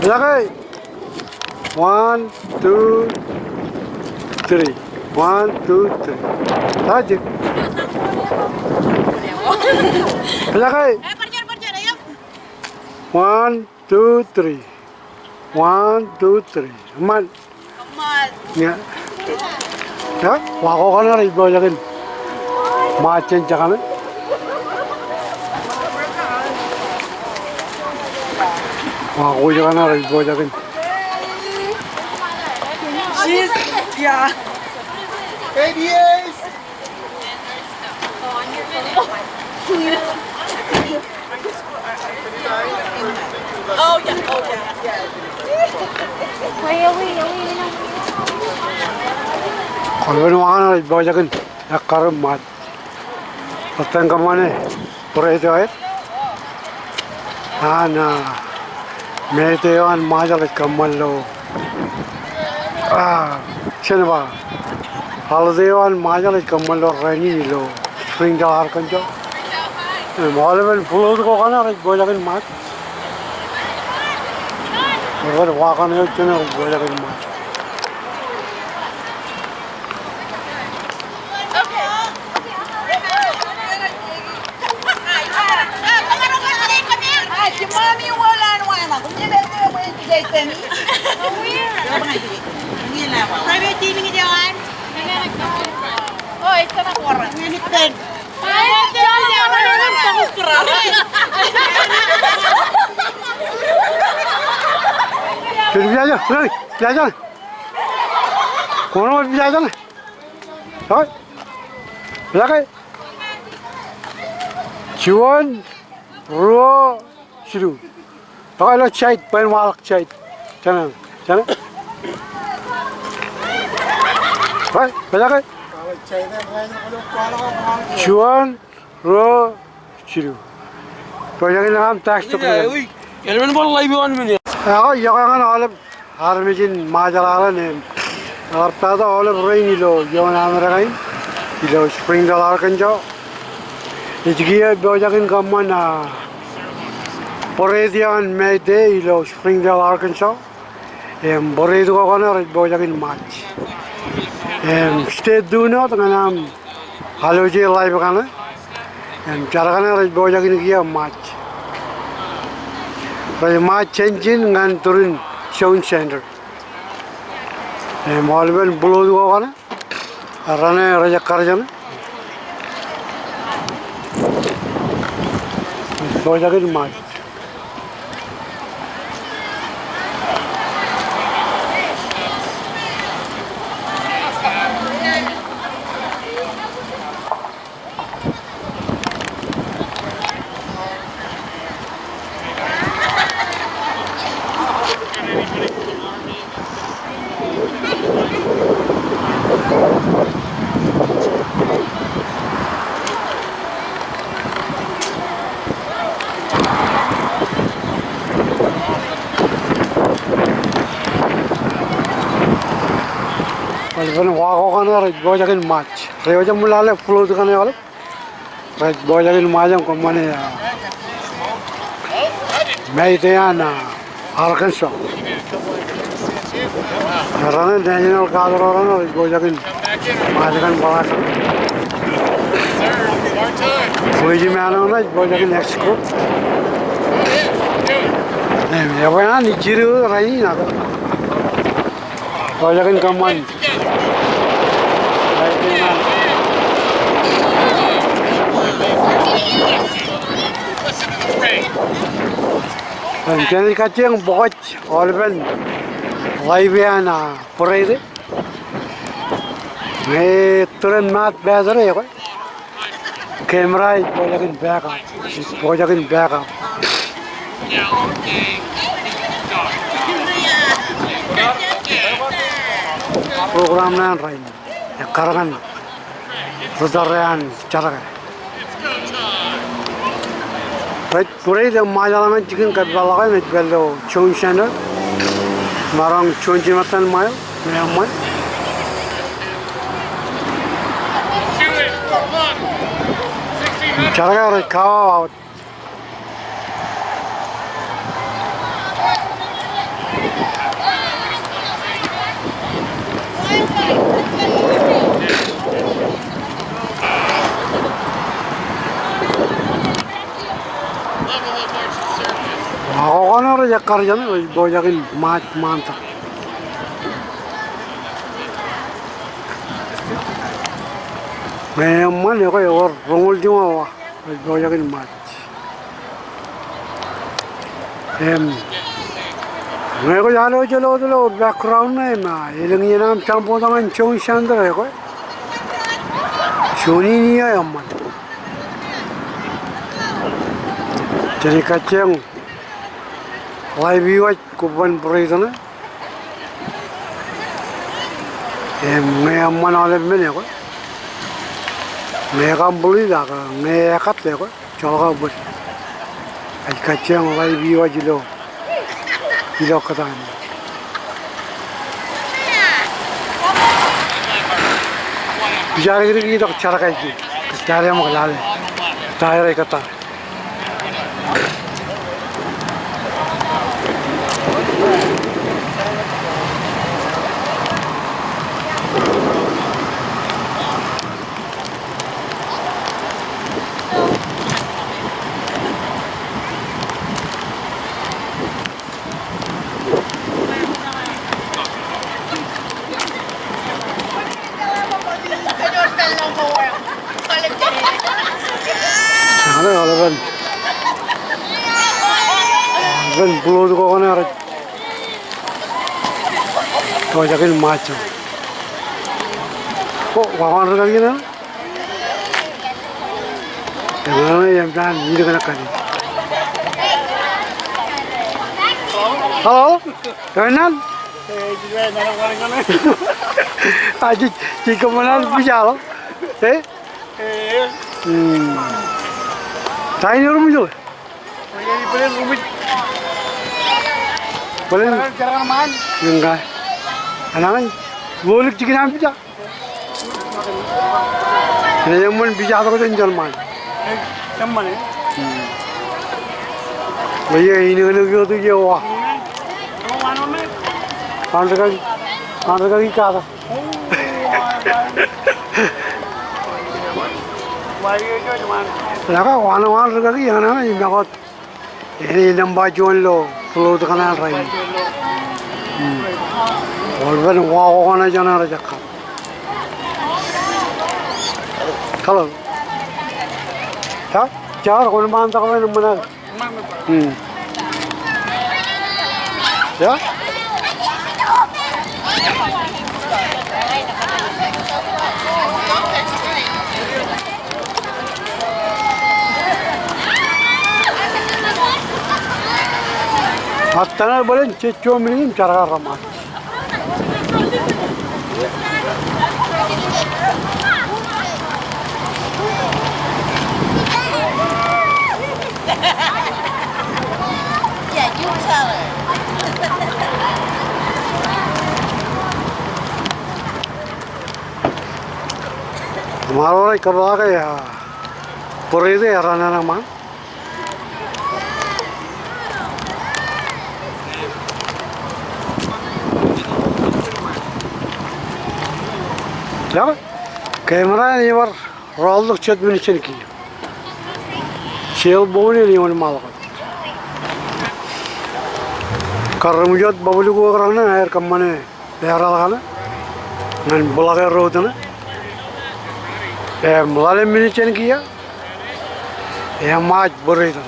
Lagay. 1, 2, 3. 1, 2, 3. Tajik. Lagay. 1, 2, 3. 1, 2, 3. Aman. Ya. Ya, wako ka na rin ba yakin? Machen ka na? Wako ka na rin ba yakin? She's, yeah. ADAs! Oh, yeah, oh, yeah. Kalau ni wako na rin ba yakin? Nakaroon mat. Patang ka man eh. Pura ito eh. Metewan majalit kamallo. Sino ba? Haladewan majalit kamallo rani lo. Springdale Arkansas. Malaman pulau ko kana rin ba yakin mat? Agar wako na yun na rin ba yakin mat? Mami wala naman ako. Hindi ba ito mo yung tigay ni? Oh, weird. Private dealing ito yan? Oh, ito na kuwara. Nganit din. Ay, ito na takot kuwara. Jadi biasa, lari, biasa. Kau mau biasa ni? Hai, belakang. Cuan, ruo, siru. Pakai lo cait, pen walak cait. Jangan, jangan. Hai, belakang. Cuan, ruo, siru. Kau jangan nak tax tu. Elemen bol live on mini. Ako yakan oleh harmijin majalah ni. Arpada oleh rain ilo, jangan amerakai. Ilo Springdale Arkansas. Ijgiya bojakin kamana. Poredian Mayday ilo Springdale Arkansas. Boredu ko kana bojakin match. State duno tanganam haloji live kana. Cara kana bojakin kia match. Match engine ngan turun sound center. Malben blow ko kana. Arane raja karjana. Bojakin match. Kalau wako kana red bojakin match. Rewaja mulale flow tu kana oleh. Red bojakin majam komane ya. Maytayana Arkansas. Karena national kader orang red bojakin majakan balas. Wajib mana red bojakin Mexico. Ya mana ni ciru rai nak. Bojakin kaman. Jadi kacang boj, orban, live-nya pura itu. Ini turun mat bezer ya kok. Kamera bojakin backup. Program lain, ya karangan, rudaran cara. Right, pura itu majalah man chicken kat balagai met bello chong channel, marang chong jimatan mayo, memang. Cara kan kau yakar canı boyakin mantar. Memang ya kaya or rongol cuma wa boyakin mat. Mereka jalo background na ilang nam campo tangan chong sandra ya kaya. Shoni ni ya man. Jadi kacang live view kuban perintah. Memang ada mana kok? Mereka beli dah, mereka kat kok, cakap buat. Kacang live view jilo kata ni. Bicara kita cara kaji, cara yang maklale, cara kata. Ada kan pulau tu kau kan ada, kau jaga macam, kok kawan orang ni na, yang ni yang plan ni dengan kali. Halo, kawan? Aji, jika mana bicara, Tanya rumah tu. Boleh. Cara man. Enggak. Anak boleh cikin apa saja. Yang mana bicara tu kan jual man. Yang mana? Bayar ini kalau tu je wah. Andar kaki kata. Laka wana kaki yang mana ini nak ini lembah jual lo pulau tu kan ada ini. Walaupun wana jangan ada cakap. Kalau, car kau mantap kau ni mana? Ya? Hatta boleh cecok minim cara ramah. Yeah, you tell her. हमारा और कब आ गया पूरे दे हराना ना मान क्या camera ये बार role लोग चेत में नीचे निकली शेल बोने नहीं होने मालूम कर मुझे बबलू को करना है यार कम्मने बेहरा लगाना मैं बुला कर रोता ना mulai minicen kia, mat berai tu.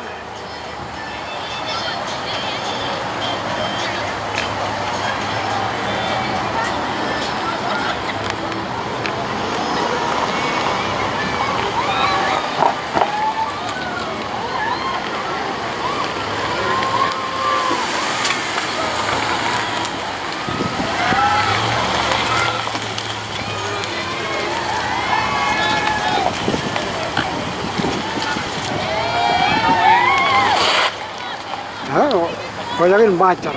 Kau jangan baca.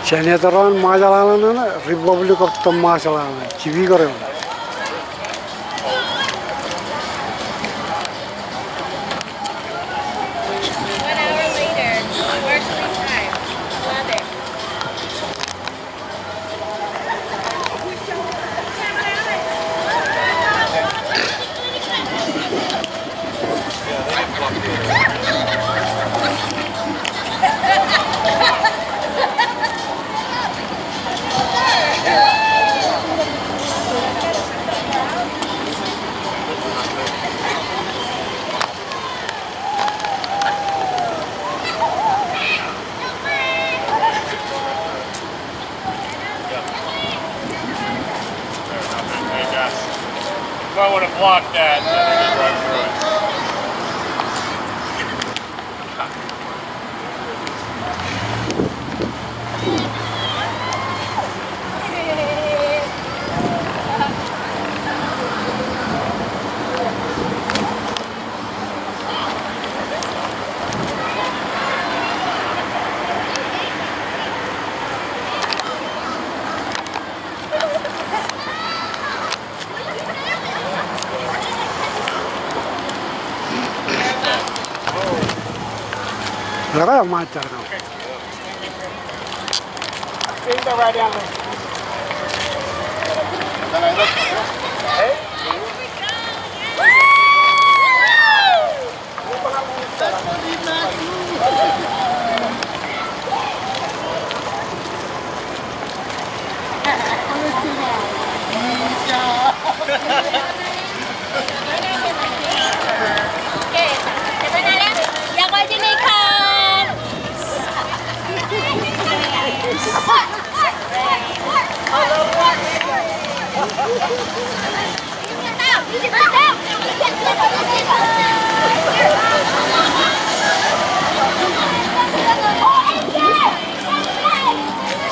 Senatoran majalanana Republic of Tomasalana, Chivigore. 1 hour later, commercially timed. Love it. I would have blocked that, so they could run through it. Gara macar. Springdale right down there. Okay, sebenarnya yang kau jenikan.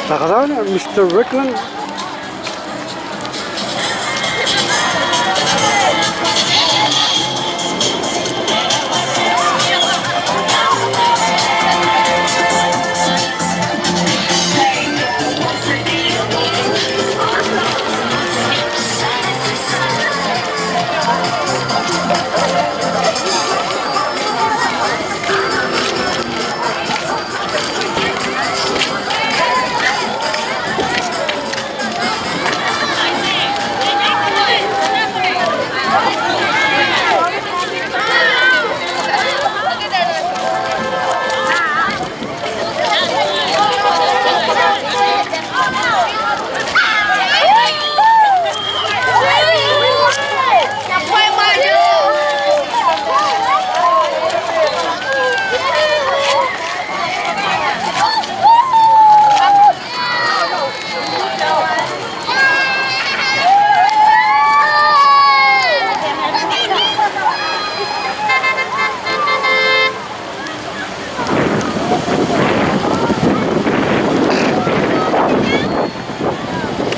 Tak tahu ni Mr. Rickland.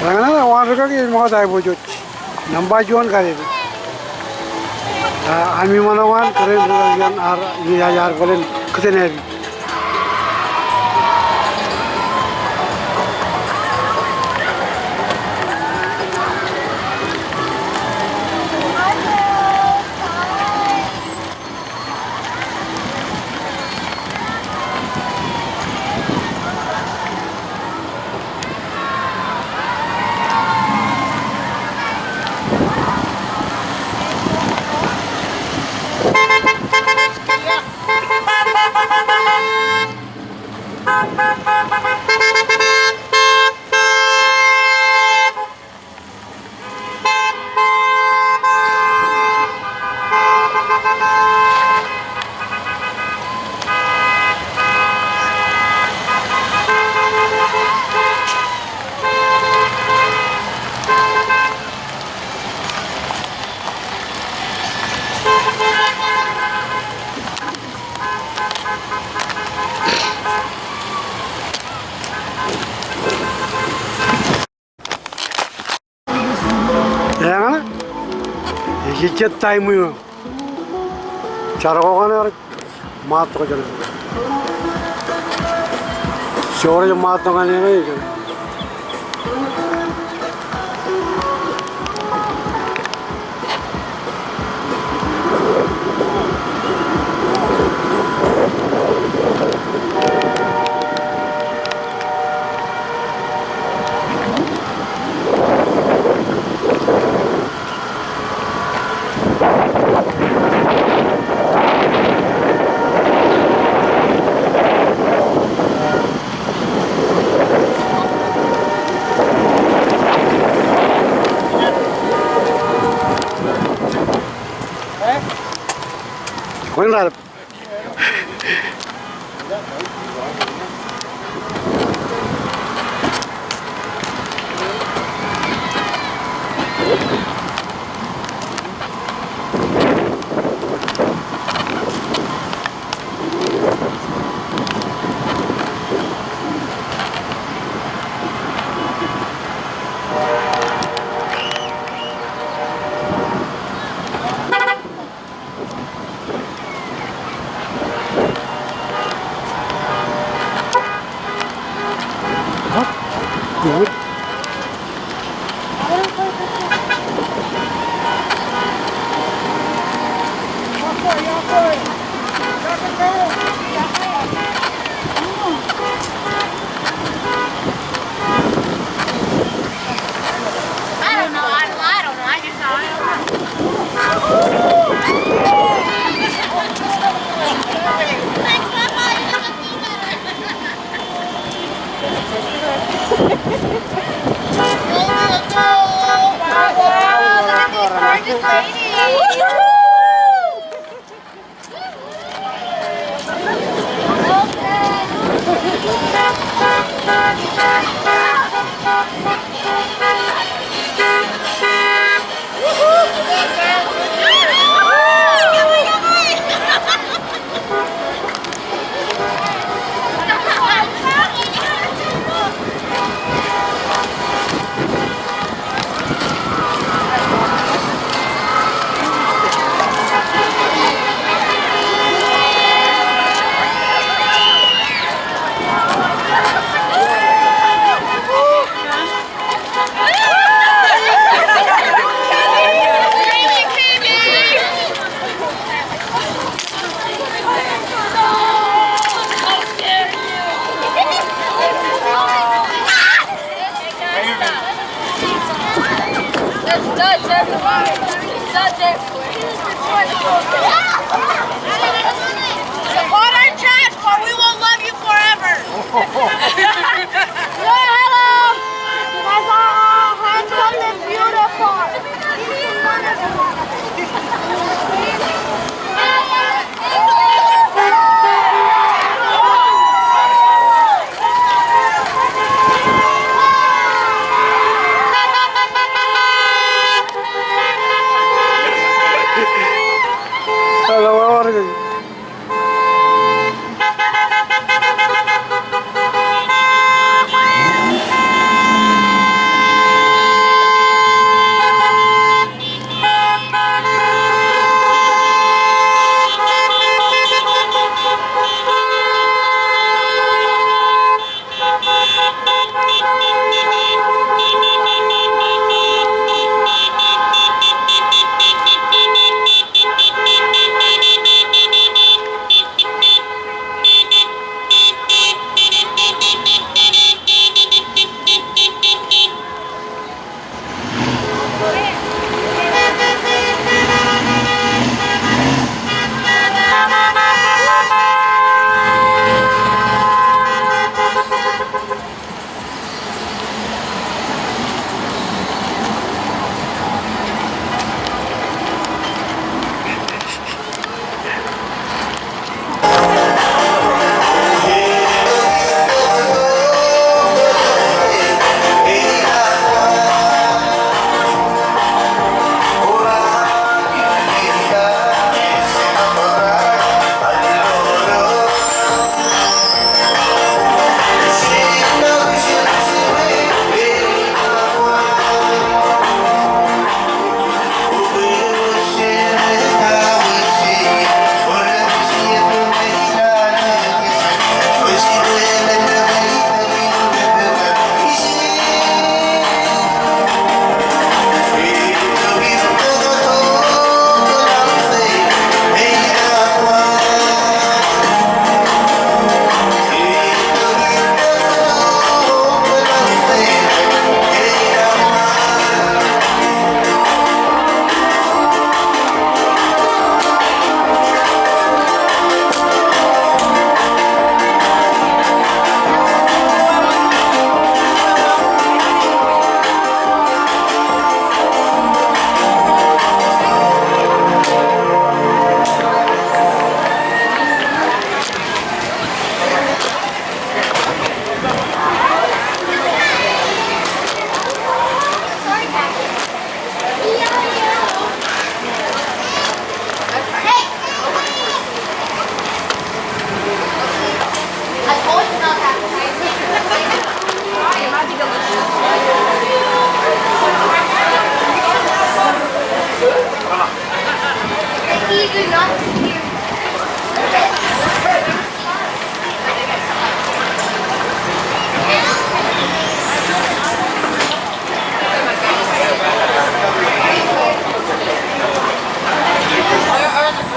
Karena orang mereka ni mau dah bujut, nampak jual kali tu. Kami mana wan keren yang ini ajar kalian ketener. Ya, hijat time itu, cara kau kan orang mat kau jalan. Sore matang kan ini. Kau nak? Good. I don't know. I just saw it. Support our church, or we will love you forever. Hello. You guys are all handsome and beautiful. Hello,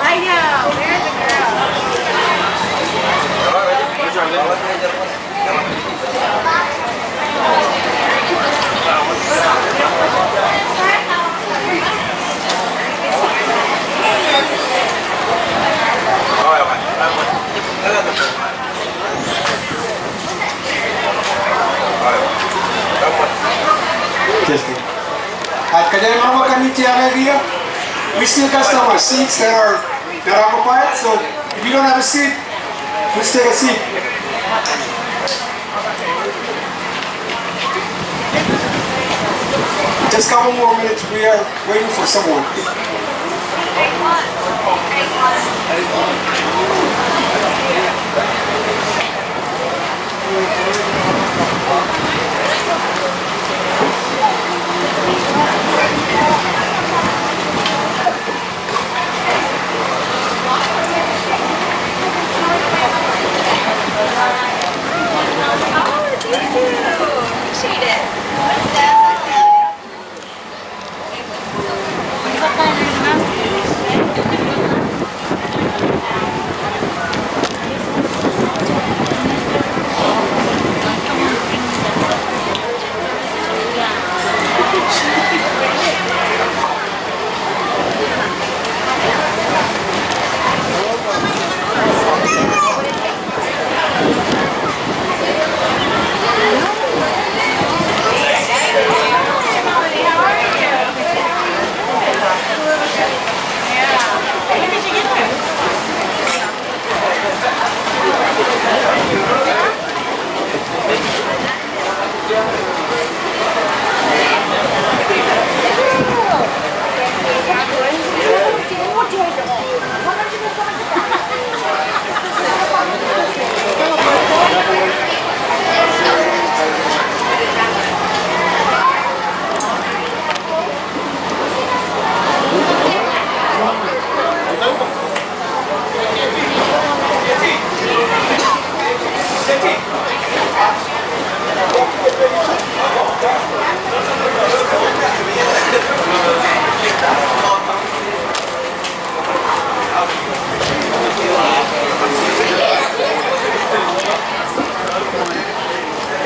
I know. There's a girl. Testing. Kaya naman नीचे आ गया. We still got some seats that are occupied. So if you don't have a seat, please take a seat. Just a couple more minutes. We are waiting for someone.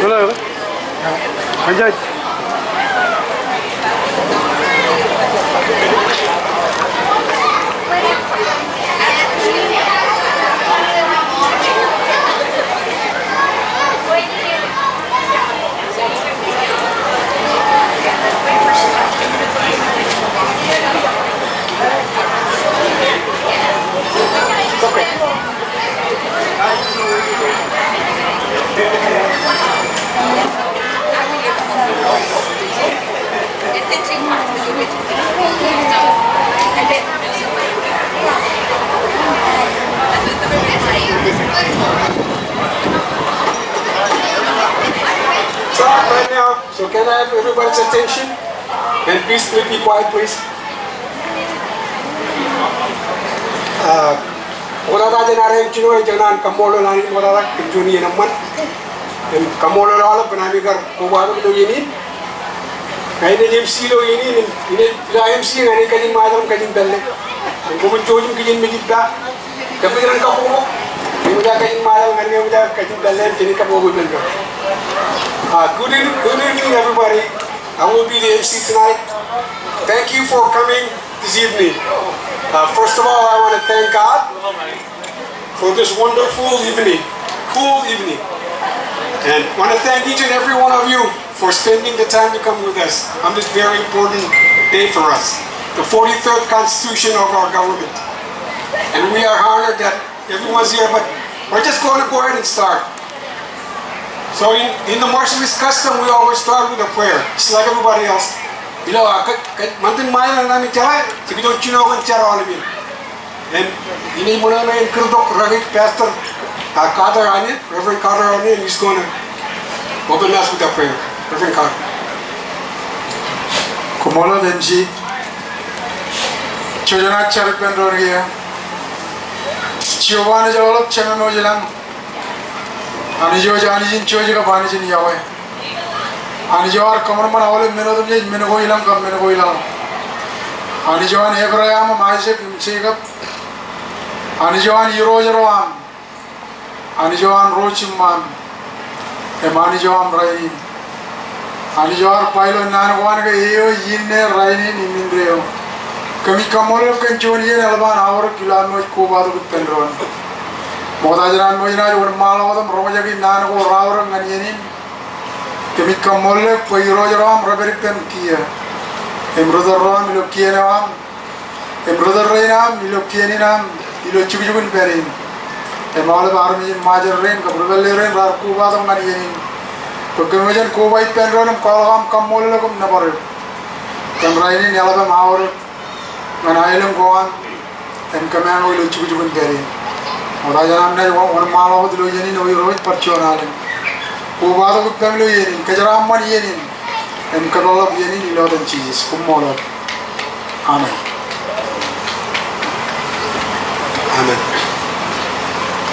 Hello. Anjay. Start right now. So can I have everybody's attention? And please be quiet, please. Wala na rin chino ay janan kamolo na rin wala rin pinjuni naman. And kamolo na wala panamigar kuwaro ito yinin. Kaya na MC lo yinin. Ila MC nga ni kanyang madam kanyang dalle. Ang kumunchojim kanyang medita. Kapag rin kapumo. Yung mula kanyang madam nga ni mula kanyang dalle. Kanyang kapumo ng ka. Good evening, everybody. I will be the MC tonight. Thank you for coming this evening. First of all, I want to thank God for this wonderful evening, cool evening. And I want to thank each and every one of you for spending the time to come with us on this very important day for us, the 43rd Constitution of our government. And we are honored that everyone's here, but we're just going to go ahead and start. So in the Marxist custom, we always start with a prayer, just like everybody else. You know, mantin maya na namin tiyawa, sige doon chinokan tiyawa namin. And ini muna na yung kerdok ragit Pastor Carter Anya, Reverend Carter Anya, and he's going to open us with a prayer. Reverend Carter. Kumolo densi Chojana charpen rogia Chiovani jalop chememo jilang Anijo jani jin choji ka bani jin yawe Anijo ar kamar man awale meno dum je meno ko ilang kam meno ko ilang Anijo an Abraham Isaac Jacob Anijo an Yerojeroam Anijo an Rochimman Emanijo am Rain Anijo ar pailo nan wan ga eo yinne Rain nimindreo Kami kamolo kan choni yen alban awar kilano ko badu penron Moda jaran mojina jor malo dam roja ki nan ko rawr nganienin Kami kamolo ko Yerojeroam raberik pen kia Brother Ram ilo kienam brother Rainam ilo kieninam ilo chubijubun perin Emale barmi majer rain ka brother rain rar ko badam nganienin to kemajan ko bai penronam kolgam kamolo kum nabare kamraini nyalaba mawr manailam goan kamano ilo chubijubun perin oda janam nay won malo dilo yenin oy roit parchonalen ko badu kamlo yenin kajaram man yenin Kalolab yenin ilo dan cheese kumolab. Amen. Amen.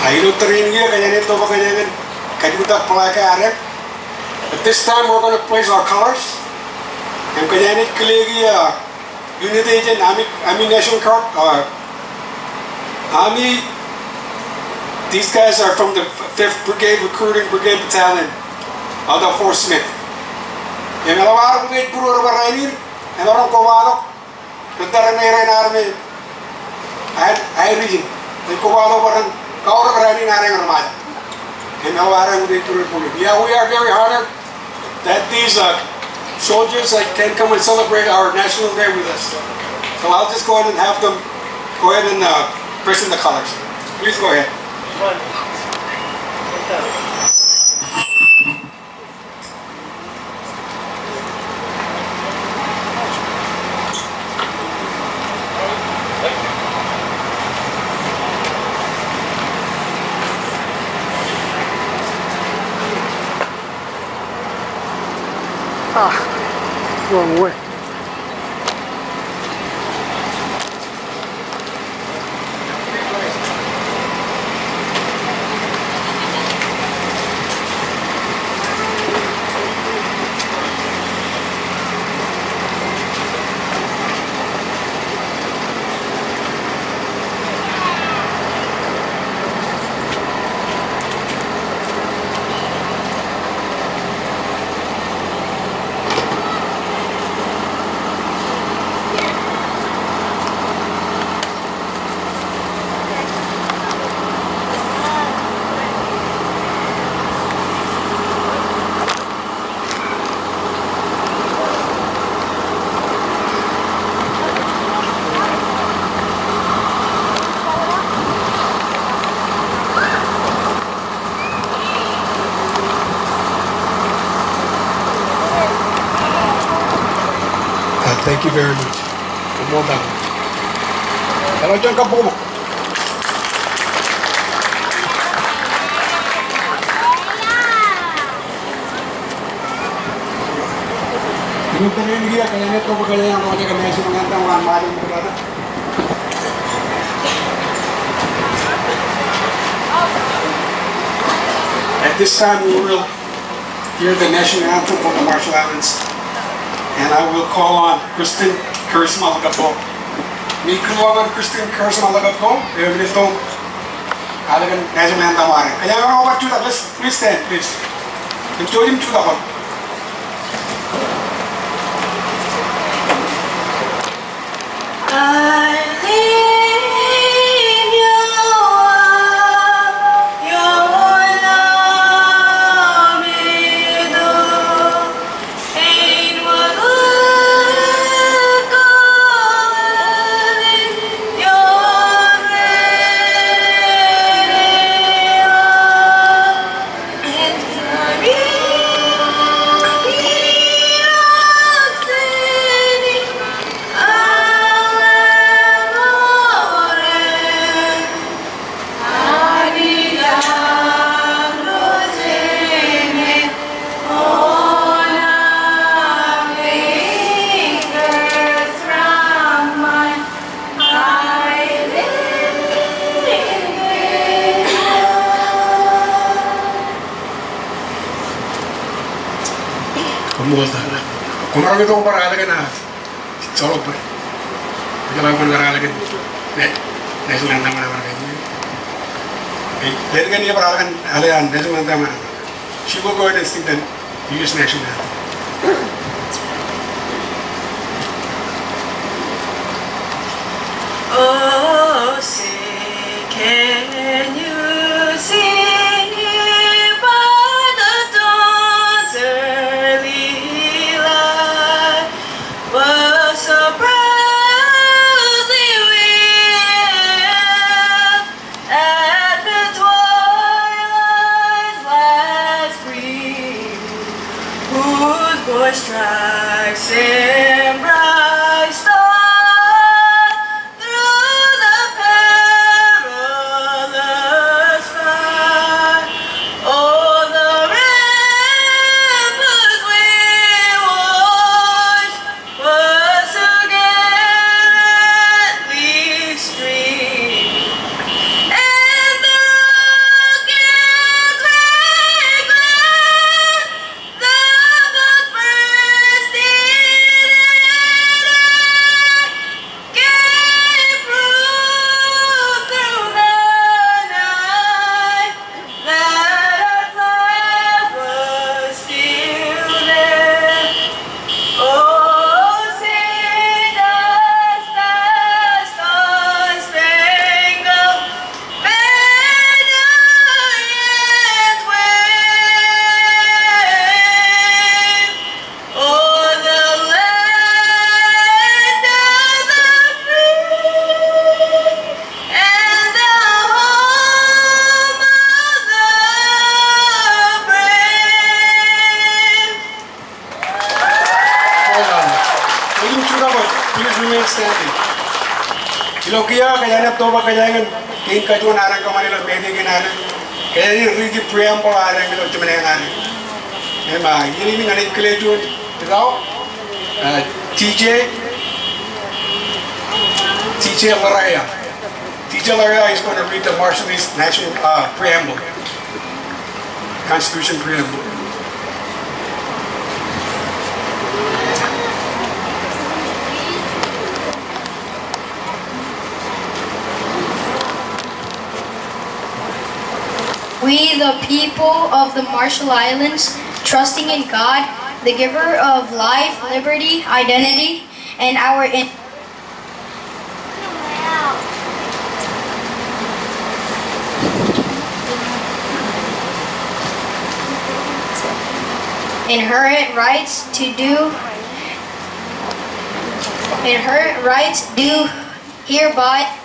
Ayo terin gila kanyanin to kanyanin kajuta pelaka arek. At this time we're going to place our colors. And kanyanin kelegi unit agent Army National Guard. Army. These guys are from the 5th Brigade Recruiting Brigade Battalion out of Fort Smith. Yang melawar bukan guru orang lain, yang orang kawalok, tentara nerai narme, air region, yang kawalok orang kau orang lain narai ngarmaj, yang melawar bukan guru pun. Yeah, we are very honored that these soldiers can come and celebrate our National Day with us. So I'll just go ahead and have them go ahead and present the colors. Please go ahead. Wrong way. Thank you very much. Well done. Hello, John Kapomo. At this time, we will hear the national anthem from the Marshall Islands. And I will call on Kristen Charisma Lagapo. Me keluarga Kristen Charisma Lagapo. Dia begitu. Kalian nasional anthem hari. Kaya orang awak juga, please stand, please. Mencoba juga kok. बोलता कुमार के तो ऊपर आ लगे ना चलो ऊपर जब आप कर आ लगे नहीं सुनना मना मना कहीं लेकिन ये पर आ लगे आले आन नहीं सुनना मना शिवो को ये स्टिक दें यूज़ नहीं सुनना Oh, say, can you see by the dawn's early light was so proudly wheeled at the twilight's last gleam, whose voice strikes in bright stars. Lokia kaya na toba kaya ngan king kajuan arang kamari lo bedi kinana kaya ni read the preamble arang lo Jemene ngani ema ini mi ngani kelejun tau TJ Laraya is going to read the Marshallese national preamble Constitution preamble. We, the people of the Marshall Islands, trusting in God, the giver of life, liberty, identity, and our inherent rights do hereby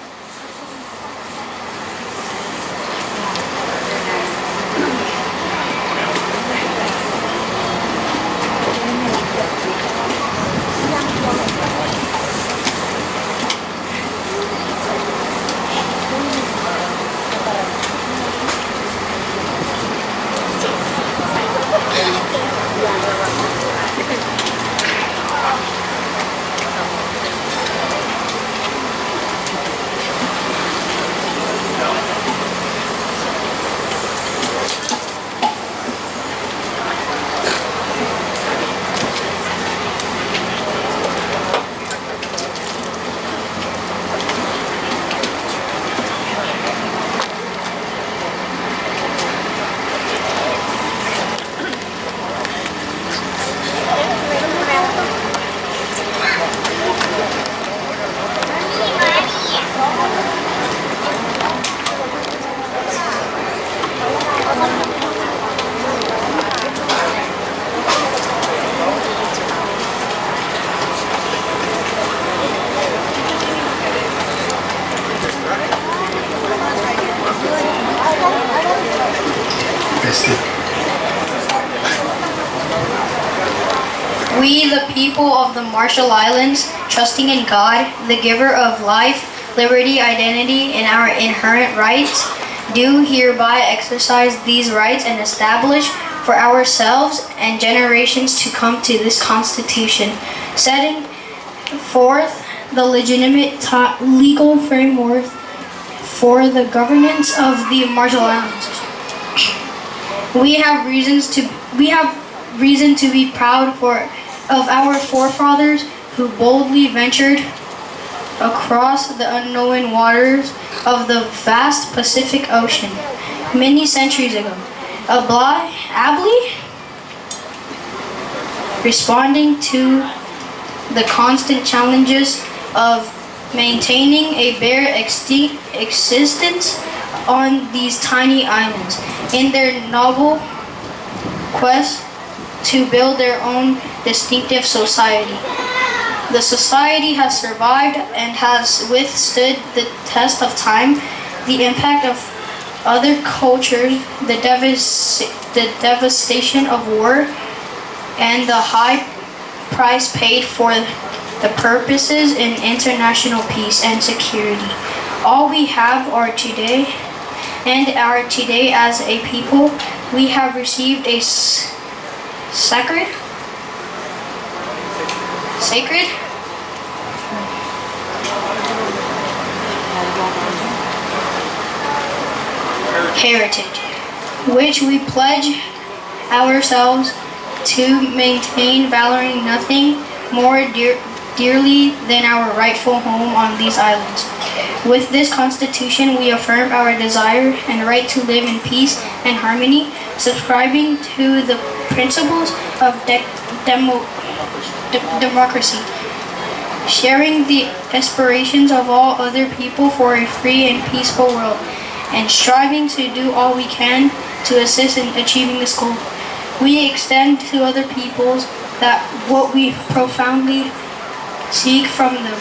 We, the people of the Marshall Islands, trusting in God, the giver of life, liberty, identity, and our inherent rights, do hereby exercise these rights and establish for ourselves and generations to come to this Constitution, setting forth the legitimate legal framework for the governance of the Marshall Islands. We have reason to be proud of our forefathers who boldly ventured across the unknown waters of the vast Pacific Ocean many centuries ago. Ably responding to the constant challenges of maintaining a bare existence on these tiny islands in their noble quest to build their own distinctive society. The society has survived and has withstood the test of time, the impact of other cultures, the devastation of war, and the high price paid for the purposes in international peace and security. All we have are today, and are today as a people, we have received a sacred heritage, which we pledge ourselves to maintain, valuing nothing more dearly than our rightful home on these islands. With this Constitution, we affirm our desire and right to live in peace and harmony, subscribing to the principles of democracy, sharing the aspirations of all other people for a free and peaceful world, and striving to do all we can to assist in achieving this goal. We extend to other peoples that what we profoundly seek from them: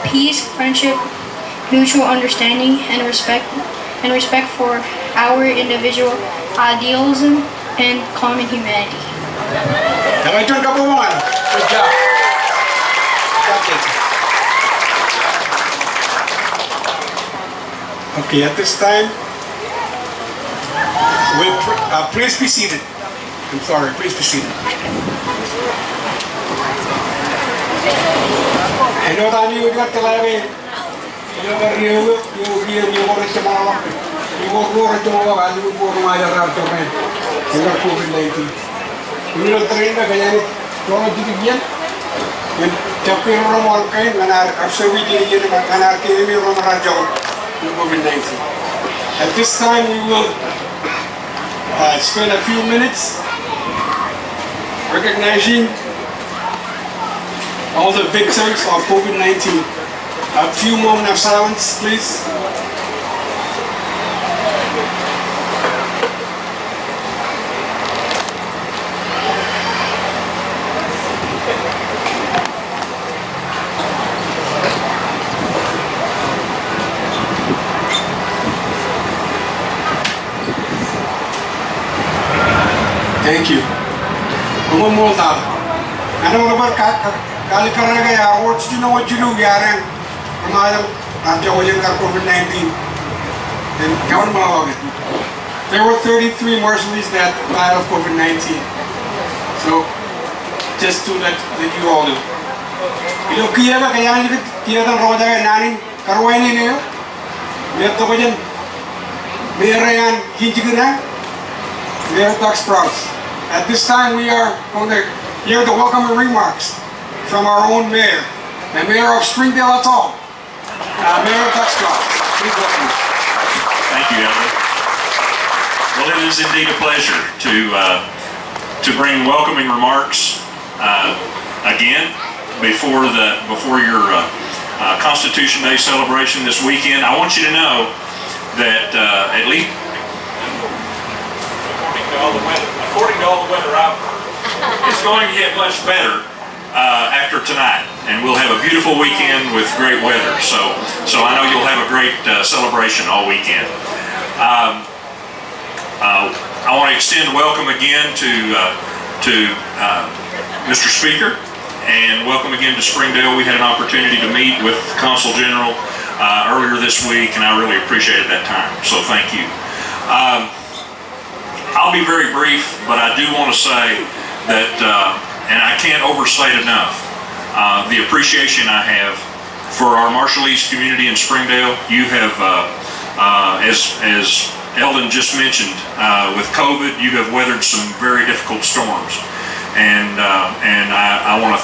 peace, friendship, mutual understanding, and respect for our individual idealism and common humanity. Good job. Okay, at this time, please be seated. I'm sorry, please be seated. I know that you got the levy. You At this time, we will spend a few minutes recognizing all the victims of COVID-19. A few moments of silence, please. Thank you. Kumon mo ta. Ano naman kali karena kaya awards you know what you do yarang kamalang nandiyo ko yung COVID-19 and kawan mga wagit. There were 33 Marshallese that died of COVID-19. So just to let you all know. Ilo kiya ba kaya nito kiya tang roda kaya nanin karuay ni niyo. Meto ko dyan. Mayroon yan hinjigina. Mayroon tax sprouts. At this time, we are going to hear the welcoming remarks from our own mayor, the mayor of Springdale at all, Mayor Tuxcroft. Please welcome you. Thank you, Elder. Well, it is indeed a pleasure to bring welcoming remarks again before your Constitution Day celebration this weekend. I want you to know that at least. According to all the weather out there, it's going to get much better after tonight, and we'll have a beautiful weekend with great weather. So I know you'll have a great celebration all weekend. I want to extend welcome again to Mr. Speaker, and welcome again to Springdale. We had an opportunity to meet with the Consul General earlier this week, and I really appreciated that time. So thank you. I'll be very brief, but I do want to say that, and I can't overstate enough, the appreciation I have for our Marshallese community in Springdale. You have, as Eldon just mentioned, with COVID, you have weathered some very difficult storms. and I want to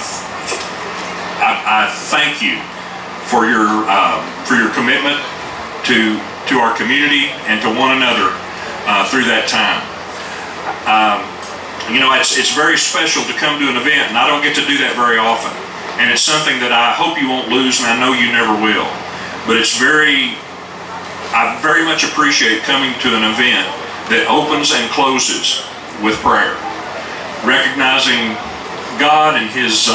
I thank you for your commitment to our community and to one another through that time. You know, it's very special to come to an event, and I don't get to do that very often. And it's something that I hope you won't lose, and I know you never will. But I very much appreciate coming to an event that opens and closes with prayer, recognizing God and His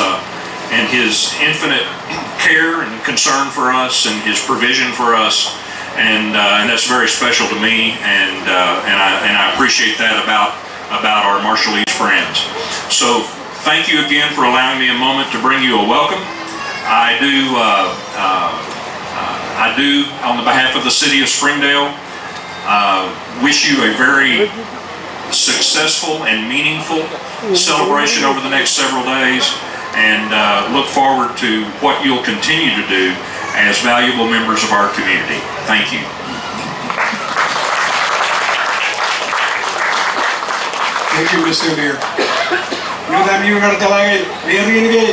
infinite care and concern for us and His provision for us, and that's very special to me, and I appreciate that about our Marshallese friends. So thank you again for allowing me a moment to bring you a welcome. I do, on the behalf of the city of Springdale, wish you a very successful and meaningful celebration over the next several days, and look forward to what you'll continue to do as valuable members of our community. Thank you. Thank you, Mr. Mayor. Madam, you are talaga Mayor ini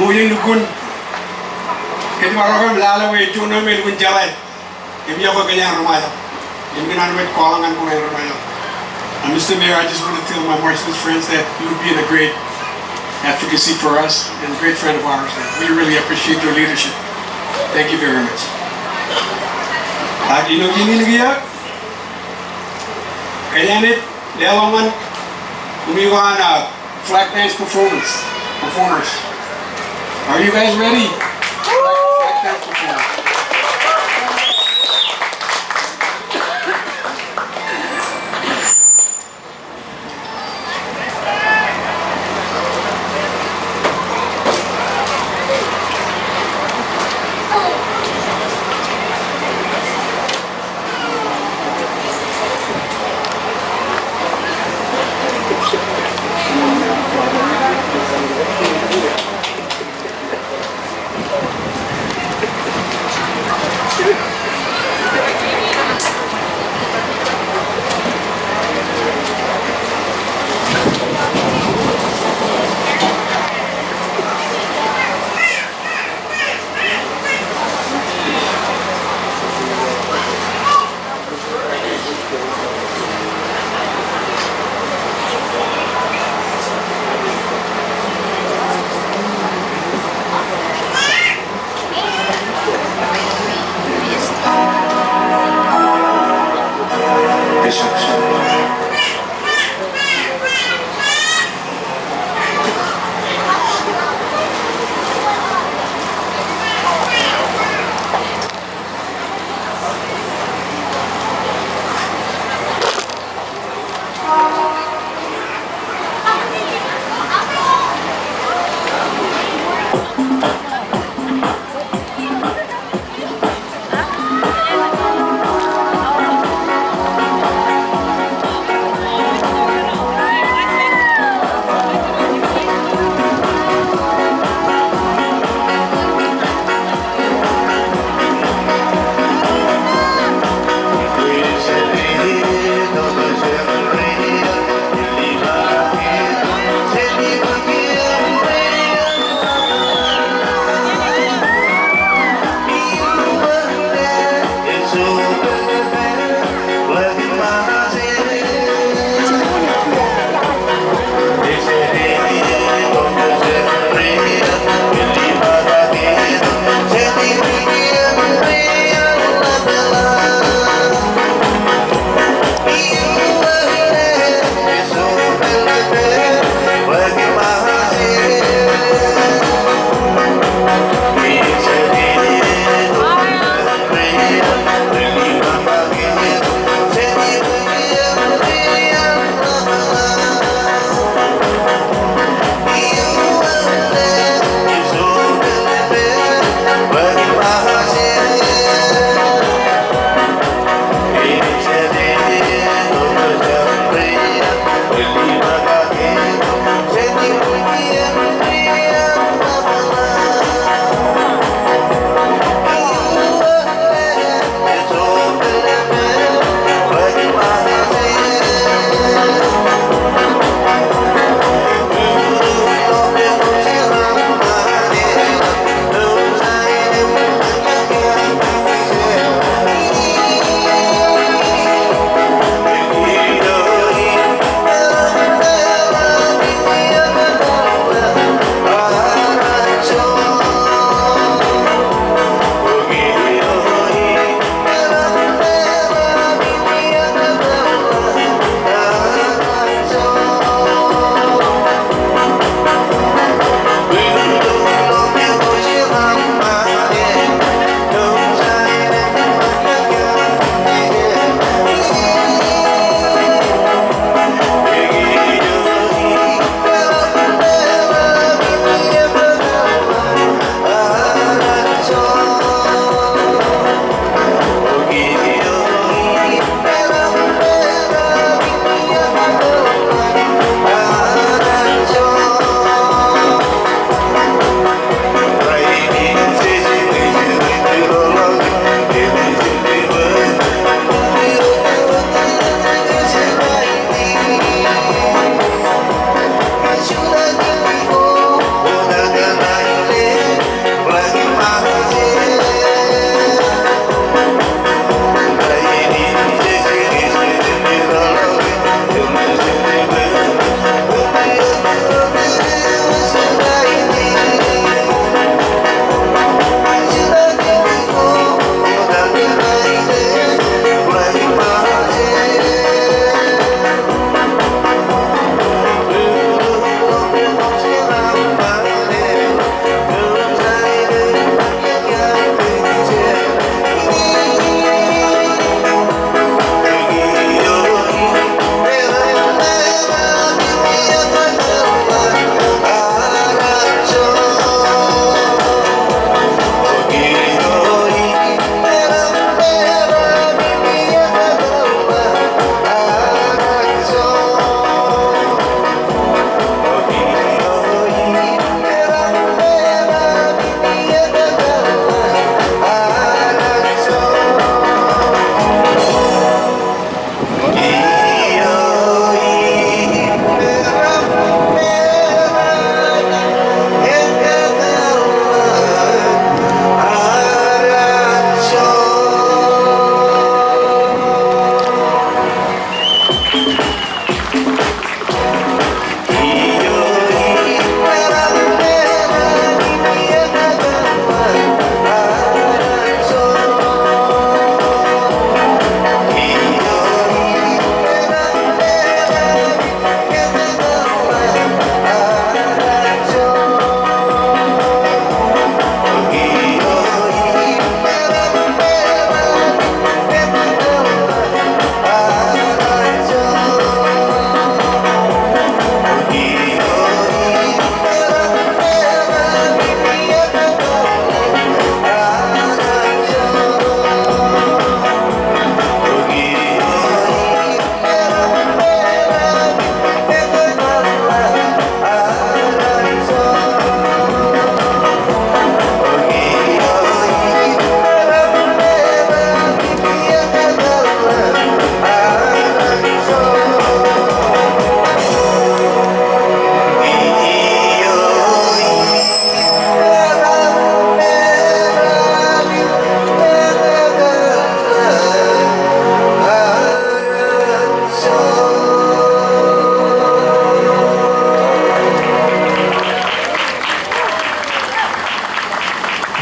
umuyin gun. Kaya marami lalawe tuna mel gun jalan. Kaya ako kanya rumaya. Yung ginanamit calling ko ngayon rumaya. And Mr. Mayor, I just want to tell my Marshallese friends that you have been a great advocacy for us and a great friend of ours. And we really appreciate your leadership. Thank you very much. Lagi no gini lagi ya. Kaya nit lelaman umiwan flag dance performers. Are you guys ready? Flag dance performers.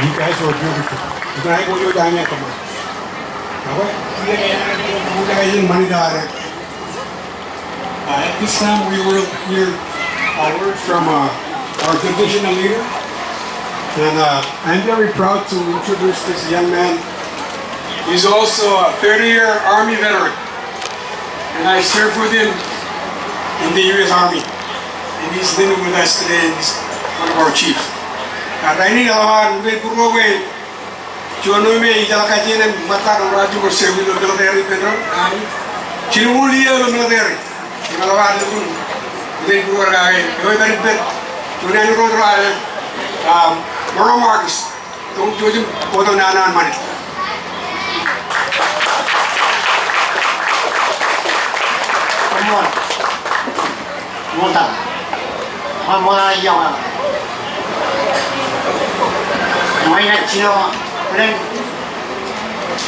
You guys were beautiful. Bukan ay boleh tanya teman. Apa? Dia yang muda yang mana dah. At this time, we will hear a word from our divisional leader, and I'm very proud to introduce this young man. He's also a 30-year Army veteran, and I served with him in the U.S. Army, and he's living with us today, and he's one of our chiefs. Ini adalah udah purwowe, jono me ijal kajian mata raju bersewi lo military pedro, cilmuli lo military, malawan lo pun udah purwowe kaya, kau beri bet, jono ni rodo ada, Moro Marcus, tu jujur foto nana mani. Monta, mana yang Mainan Cina, kemudian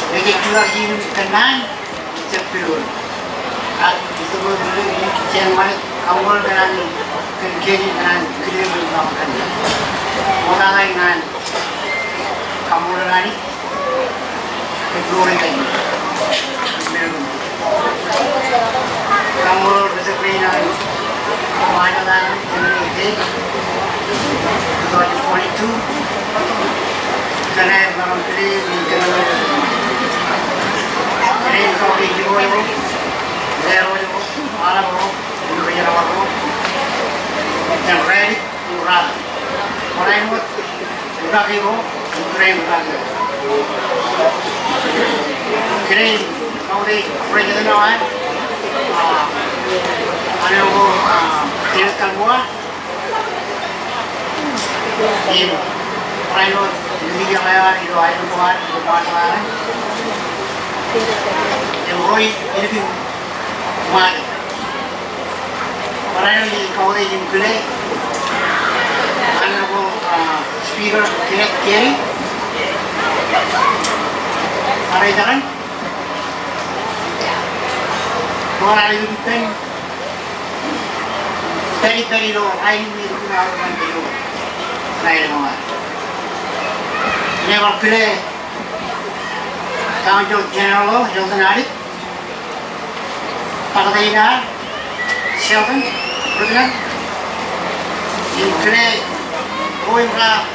jadi juga ini kenal, cepil. Itu boleh jadi mana kamu dengan kini dengan kini melakukan. Orang lain dengan kamu dengan itu orang lain. Kamu bersepeda dengan mana dengan ini? 2022. Karena dalam kali ini kerana ini kau di jiwa itu, zero itu, malam itu, dunia awal itu, yang ready, murah, orang itu, murah itu, murah itu. Kini kau di presiden awal, ada yang tidak keluar, ini orang itu. Ini yang lain itu air buat lain. Yang roy ini pun buat. Orang ini kau ini juga. Anda ko speaker kiri. Ada jalan. Orang ini pun teri lo air ini tu orang itu. Lain orang. Never play. Kau jauh general, jauh tenarik. Partai ini, siapa? Berkenaan. Ini play. Kau yang berapa?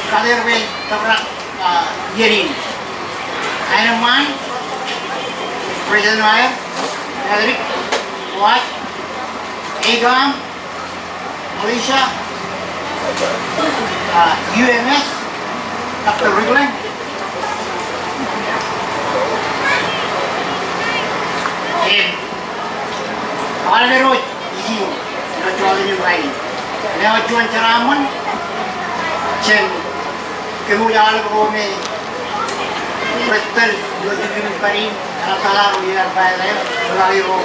Kader be, terberak jerin. Iron Man, Presiden Mayor, Erik, Watt, Egam, Malaysia, UMS. After wriggling, awal dari road, isi, kita jual ini lain. Lewat jual ceraman, ceng, kemudian kalau me, betul, dua jam paling, kalau salah biar bayar, melalui road,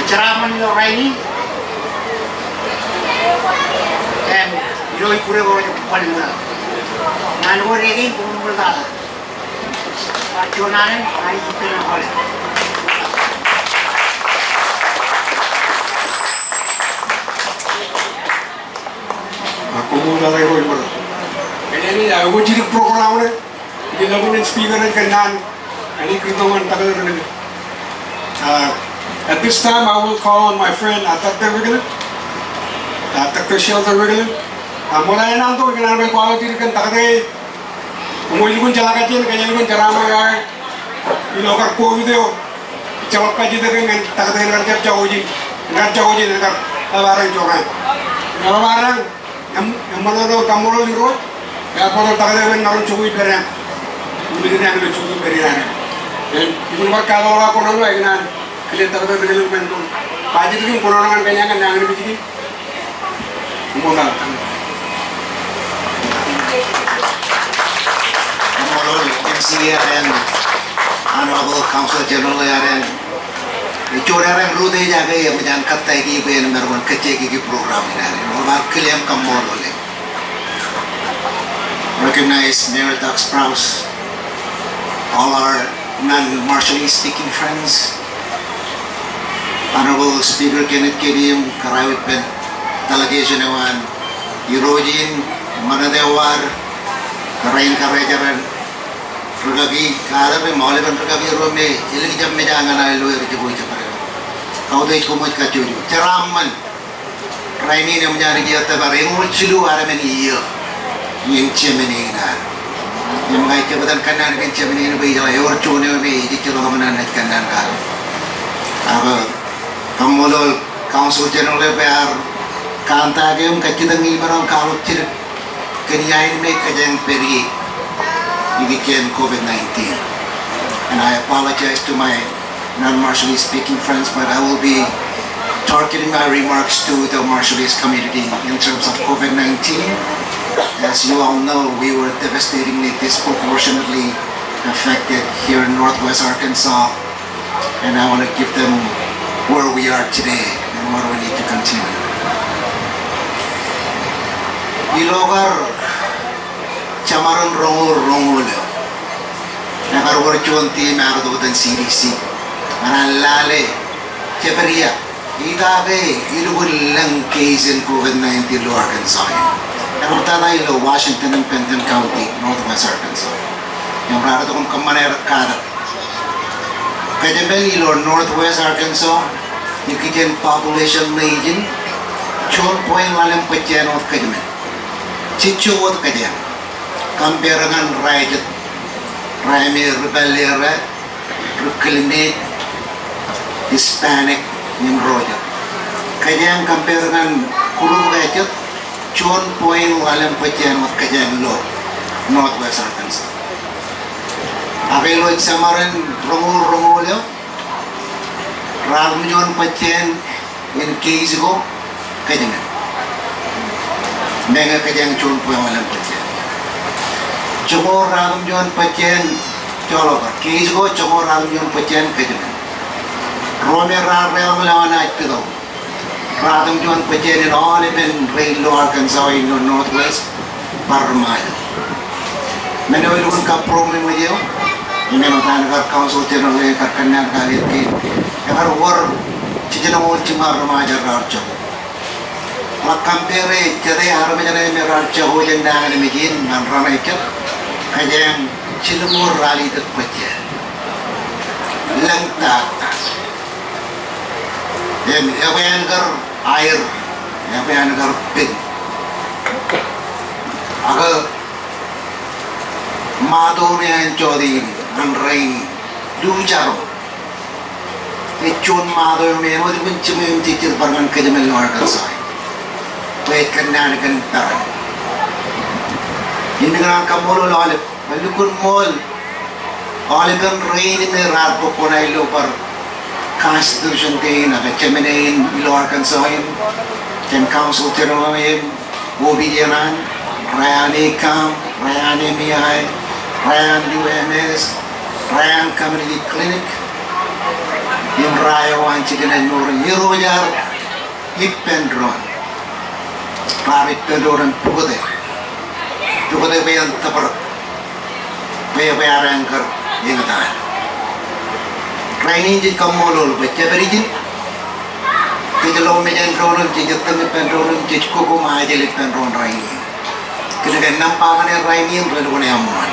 ceraman itu lain. Joy pure go paling na. Nanu regi pun berada. Pacunan hari itu na hol. Aku mula lagi hol ber. Ini aku jadi program ni. Ini lagu ni speaker ni kenan. Ini kita orang tak ada ni. At this time, I will call on my friend Dr. Wiggle, Dr. Shelter Wiggle. Mulai nanti kita nak kualiti kan tak ada. Umur juga jalan kajian, kajian juga cara mana? Ini lokal COVID itu, jawab kajian dengan tak ada yang jauh je, nak barang joran. Kalau barang, yang mana tu kamu lo liru, ya kalau tak ada yang nak cuci berian, mungkin yang nak cuci berian. Ibu bapa kalau aku nak buat kan, kalian tak ada berian mentu. Kajian tu pun orang kan yang nak begini, mungkin. MC and Honorable Council General and Chorang Rude Jaga Yamajan Kataki and Merman Kacheki program in Kiliam Kamorole. Recognize Mayor Doug Sprouse, all our non-martially speaking friends, Honorable Speaker Kenneth Kedium, Karawit Delegation Ewan, Eurogin, Manadewar, Rain Karajaran, Rugagi, Kada, Molivan Rugagi Rome, Ilijam Medangana, Lawyer Jibuja. How they come with Kaju, Teraman, Rainy Namjani, Tabaring, Chilu, Aramani, in Jemene. You might have done Kanan in Jemene, or Junior, the Kiloman at Kananga. Our Kamolo Council General Bear, Kantagum, Kakidami, Maram Kalu, Kenyan make a young Peri. He became COVID-19. And I apologize to my non-martially speaking friends, but I will be targeting my remarks to the martialist community in terms of COVID-19. As you all know, we were devastatingly disproportionately affected here in Northwest Arkansas, and I want to give them where we are today and what we need to continue. Ilogar chamaran rongul nagar warchonti magdo dan CDC manalale keberia idabe ilugulang case in COVID-19 lo Arkansas. Nagartana ilo Washington and Benton County, Northwest Arkansas. Yung raro kong kamanera kada. Kajabel ilo Northwest Arkansas, yung kijen population region, chon point walang patyan o kajabel. Chicho o kajabel. Kamperangan rajat, rami rebellion, reclaimate, Hispanic, yung roja. Kajang kamperangan kulong rajat, Chon point walang patyan at kajang lo, Northwest Arkansas. Akilo at samaran rongol-rongol Ram yon patyan in case ko kajang. Mega kajang chon point walang patyan. Chongo ram yon patyan cholo par. Case ko chongo ram yon patyan kajang. Rome rar wala at pito. Radam John Pachen in all even Rainlow, Arkansas in the Northwest, Parmaya. Many will come problem with you. You never find our council general, Karkanan, Kaliki, ever word, Chijano Chimaramaja Archo. What compare Jade Aramajan Archo, and Dan and Mijin, and Ramaka, Kajam, Chilumur Rally the Pachen. Langta. Then Evanger. Air, yang agar pin, agar madu ni yang jodi dan rain, jujaro. Ecun madu ni, orang tu mencemil cicil pergan kejamil luar kasai. Baik kena dengan taran. Ini kan kamu lo oleh, balukun mall, oleh kan rain ini rat pokoknya lo per. Constitution Day, Jemene in Arkansas, Ken Council General, Obidianan, Ryan Ekam, Ryan MEI, Ryan UMS, Ryan Community Clinic, in Rayo and Chicken and Nor, Yeroyar, Ipendron, Parit Pendor and Pugode, Pugode Bay and Tapper, Bay of Anchor in the time. Rainy did come all over, but Jaberijin, Kijalo Medan Ronan, Jijatam Pendron, Jichko, my Jelly Pendron Rainy. Kilagan Nampagan and Rainy and Redwonaman.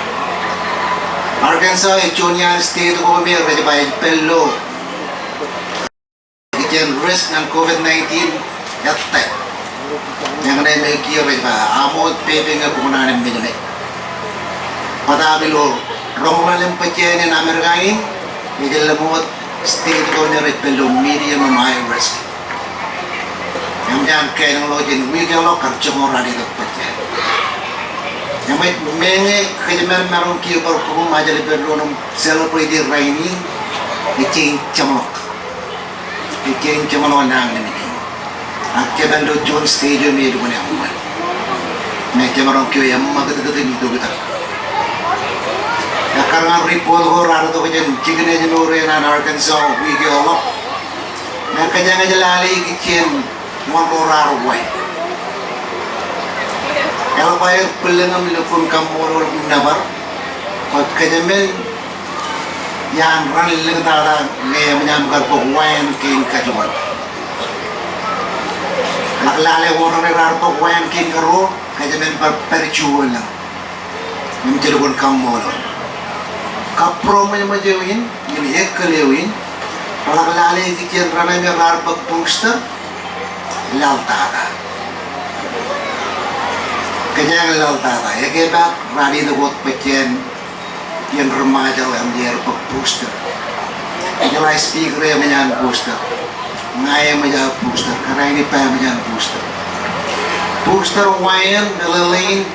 Arkansas, Junior State over here, read by Pello. It can risk and COVID-19 at that. Young name make you with Amod paving a Kunan and Midnight. Padabilo, Roman and Pachen and American. Middle state ordinary below medium and high risk. Yang jangan kaya login wigalo kerja morali dapat. Yang menge kerja merong kiu berkumpul majlis below celebrate rainy, icing camok nang ni. Akhirnya below John stadium ni dulu ni amuan. Mereka merong kiu yang magat ni tu kita. Karena report orang itu macam chicken aja nore na Arkansas, we go up. Mereka jangan jalali kitchen, mau orang away. Kalau bayar pelengam lupun kamu orang nabar, kerjamen yang ran leng tada, ni menyamkan pokwain king kajuan. Naklala orang ni rarpo kuayan kin karo kaya men perjual lang. Menjelukun kamu lo. Kapro majawin, ini ekalewin. Orang naklala ikian rana ni rarpo poster lautada. Kaya lautada. Ekeba rani dogot pecen yang remaja yang dia poster. Ijala speaker yang menyan poster. Ngaya menjadi poster karena ini payah menjadi poster. Poster wayan belelain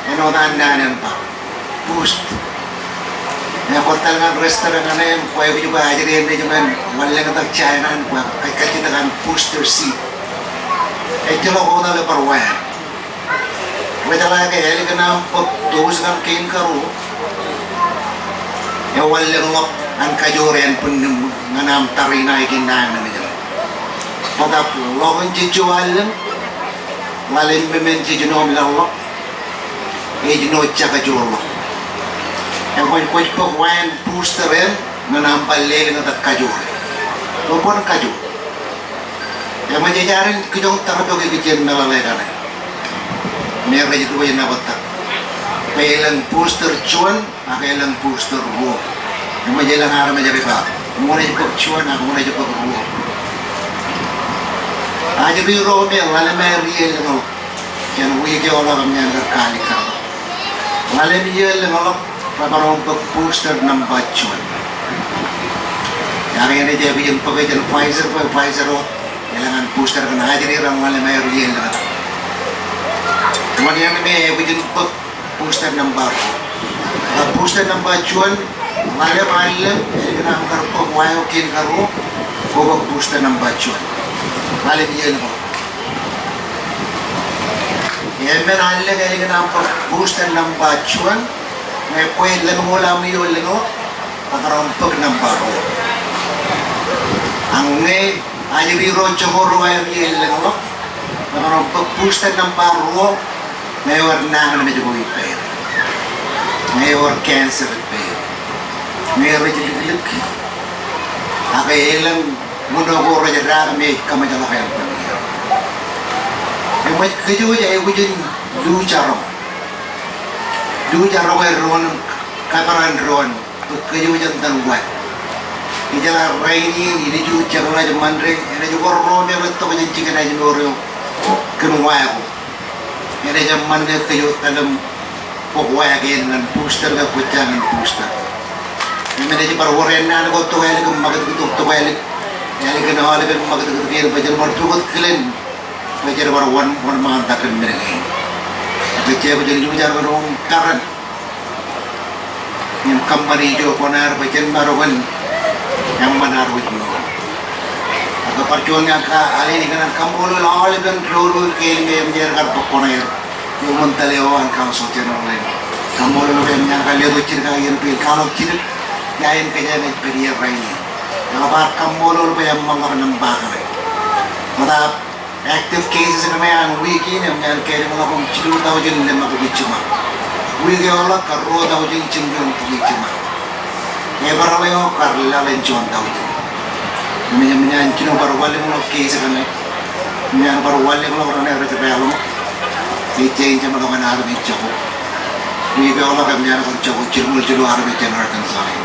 eno dandanan pa. Poster. Ya hotel ngan restoran ngan kue juga aja dia cuman malah kata China kue kayak kita kan poster seat. Itu lo kau dah lepas wayan. Kita lagi heli kena terus kan kain karu. Ya walau lo an kajuran pun nganam tarina ikin nang namanya. Pada logon cicualan, malam memen cicunom lalu, ejno caka jolo. Yang kau pokwain posteran, menampal lele ngat kajur, lopon kajur. Yang menjajarin kejong terapok kekian melalui kana. Mereka itu yang nabatak. Pelang poster cuan, akelang poster ruo. Yang menjalan arah menjadi pak. Mulai jepok cuan, aku mulai jepok ruo. Aja biro me wala me riel ngol ken wige wala kam nyan kali kam wala mi yel ngol paparom ko poster nam bachon yari ne je bijin page jen Pfizer ro elangan poster kan haja ni ram wala me riel ngol wani me bijin poster nam bar poster nam bachon wala wala elangan kar ko wayo kin karo ko poster nam bachon malam dia ni, yang mana Allah kali kita nampak booster nampak cuan, kau yang lengolah miol lengo, agar nampak nampak. Angge, aja biro cokor ayam dia lengo, agar nampak booster nampak ro, mewar nang namanya juga iper, mewar cancer iper, mewar jadi lek, agak elang. Mudah kau raja ramai kamu jalan kaya pun. Yang macam keju je, aku jadi dua cara kaya ron, kaparan ron, keju je tentang buat. Ini jalan raini, ini juga cara raja mandreng, ini juga ron yang letak macam cikan aja orang kenuai aku. Ini zaman dia keju dalam pokok agen dan poster ke kucing poster. Ini mana je baru orang nak kau tu balik, makan tu balik. Yang kita nak lebih makan terkini bajar martukat kalian bajar baru one month tak kena mereka. Bajar bajar juga bajar baru karan. Yang company jo konar bajar baru kan yang benar itu. Agar perjuangan kali ini kan kamu lalu kan rule kali ini bajar kan konar. Yang mentalewan kamu soal lain. Kamu lalu kan yang kali itu cerita yang pilih kalau cerita yang kerja ni periya raini. Nabar kamu bayam mangar nambakare. Mata active cases kami yang weekend yang jangan kiri malah cilu tahu jen lema pergi cuma. Weekend orang karo tahu jen cinggung pergi cuma. Nyebar leo karla lencon tahu jen. Menyan cilu baru wali malah case kami. Menyan baru wali malah orang yang receh lo. Iceng cuma orang yang harus dicoba. Weekend orang kami yang harus dicoba cilu harus dicoba kan soalnya.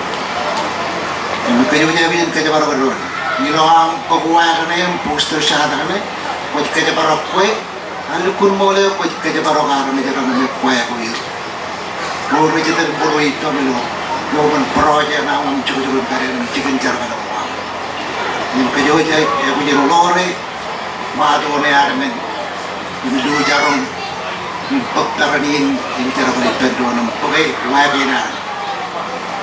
Kerja jadi kerja baru baru. Ni orang pekuai kan yang poster syahadat kan, kau kerja baru kue, alu kun boleh kau kerja baru kan, macam mana kue kue. Kau macam tu baru itu melu, kau pun projek nak cukup karya nak cikan cara kalau orang. Ni kerja jadi aku jadi lori, madu ni ada men, ni dulu jarang, pektar ni cara kalau itu orang pakai lagi nak.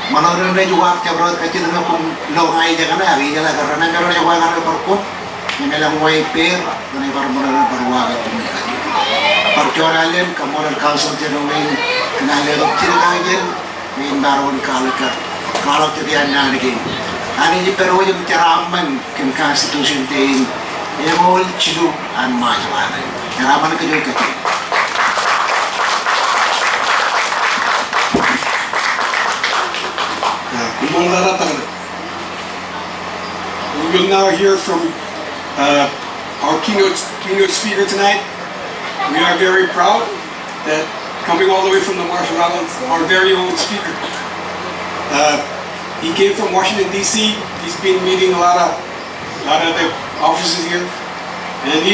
Menurut saya juga cabut kecil dengan pun logai jangan lagi jalan karena kalau jawa kan berkup, ini dalam wiper, ini baru wagai tu mereka. Perjuangan lain kemudian council jenung ini kena lelok ciri lagi, ini baru kalau jadi anak lagi. Ani di perlu jam ceraman ke konstitusi ini, yang mau cilu an macam mana? Ceraman kecil. We will now hear from our keynote speaker tonight. We are very proud that coming all the way from the Marshall Islands, our very own speaker. He came from Washington D.C. He's been meeting a lot of the officers here, and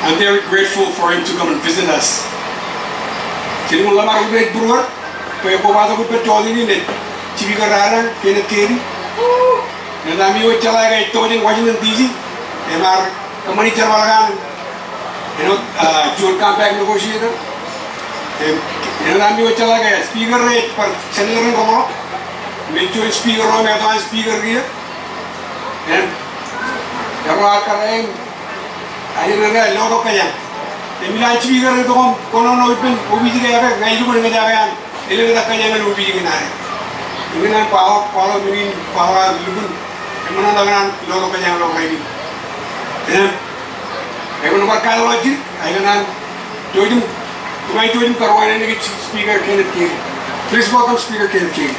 I'm very grateful for him to come and visit us. Jadi mula baru great brewer, kaya bawa tu pun jual ini net, cibi kerana kena kiri. Nanti kami cakap kaya itu je Washington D.C. Emar kemana ceritakan, jual campaign negotiator. Nanti kami cakap kaya speaker rate per channel orang kamu, mencuci speaker orang atau speaker dia, dan kalau akan akhirnya lorok kaya. Emilan speaker itu kono open ubi juga apa, ngai juga dengan jalan, ini kita kaya dengan ubi juga nari. Ini kan power lubun, emang dengan lorok kaya lorok ini. Aku nomor kalau lagi, aku kan join, kami join karuan ini speaker Kenneth King. Please welcome speaker Kenneth King.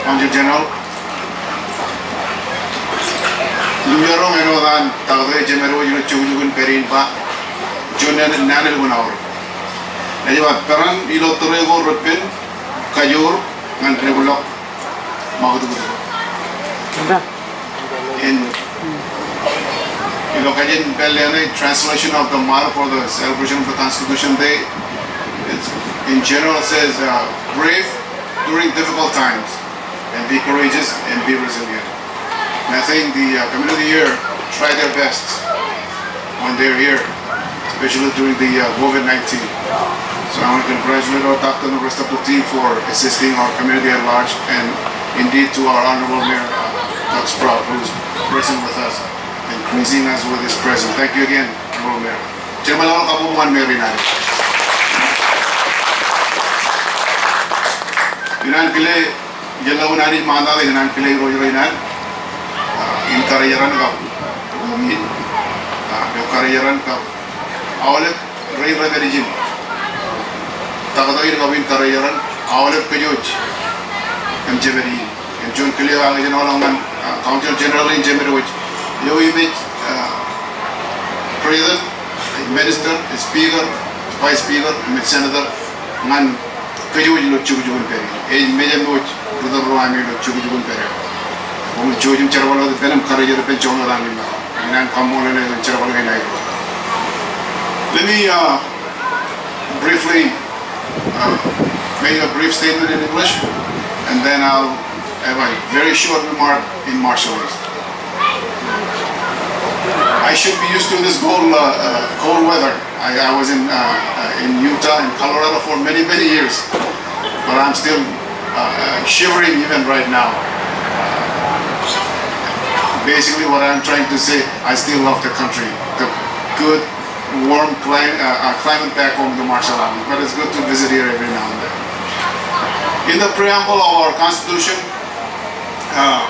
Major General, Lumero Menodan, Tagre Jemene, you Chugun Perin Pa, Junan and Nanel Gunaur. And you have Peran, Ilotorego, Rupin, Kayur, and Regulok, Magudu. In Ilokajan Beliane, translation of the Mar for the celebration of the Constitution Day, in general says, brave during difficult times, and be courageous and be resilient. And I think the community here try their best when they're here, especially during the COVID-19. So I want to congratulate our doctor and the rest of the team for assisting our community at large, and indeed to our Honorable Mayor, Doug Sprout, who's present with us and gracing us with his presence. Thank you again, Honorable Mayor. Jemene kapuman Mayor Rinari. Inan pile jelaw nari manda de inan pile rojo inan in karayaran ka umi be karayaran ka awale rei radarijin tagadoir ka bin karayaran awale pejoj em jeberi em jon kile ang jen olangan council general in jemeri which yo image president minister speaker vice speaker and senator man kejoj lo chujugun peri e meje moj brother roami lo chujugun peri o chujum charwalo de benam karaje de penchona rami na nan kamone ne charwalo ngai nai. Let me briefly make a brief statement in English, and then I'll have a very short remark in Marshallese. I should be used to this cold weather. I was in Utah and Colorado for many years, but I'm still shivering even right now. Basically, what I'm trying to say, I still love the country, the good, warm climate back home in the Marshall Islands, but it's good to visit here every now and then. In the preamble of our Constitution, I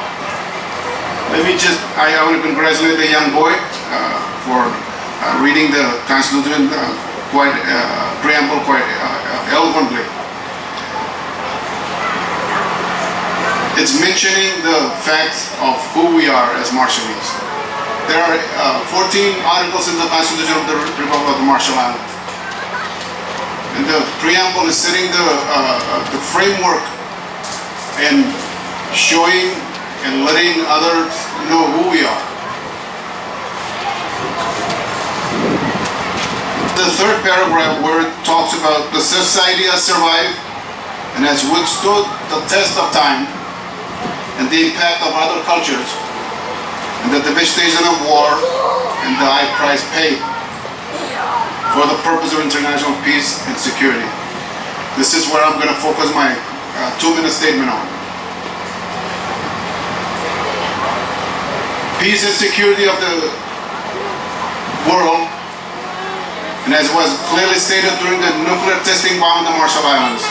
want to congratulate the young boy for reading the Constitution preamble quite eloquently. It's mentioning the fact of who we are as Marshallese. There are 14 articles in the Constitution of the Republic of the Marshall Islands. And the preamble is setting the framework and showing and letting others know who we are. The third paragraph where it talks about the society has survived and has withstood the test of time and the impact of other cultures, and the devastation of war and the high price paid for the purpose of international peace and security. This is where I'm going to focus my 2-minute statement on. Peace and security of the world, and as was clearly stated during the nuclear testing bomb in the Marshall Islands,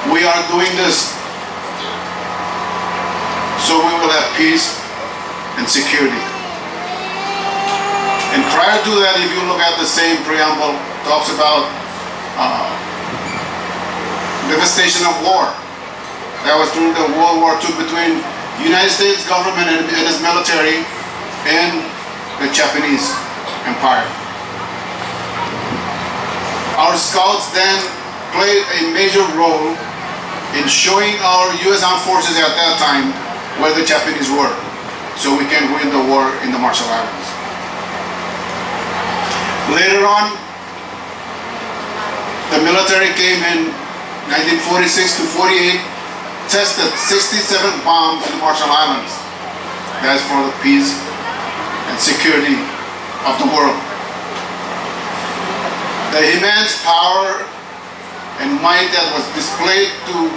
we are doing this so we will have peace and security. And prior to that, if you look at the same preamble, it talks about devastation of war That was during the World War II between United States government and its military and the Japanese Empire. Our scouts then played a major role in showing our U.S. Armed Forces at that time where the Japanese were, so we can win the war in the Marshall Islands. Later on, the military came in 1946 to 48, tested 67 bombs in the Marshall Islands. That's for the peace and security of the world. The immense power and might that was displayed to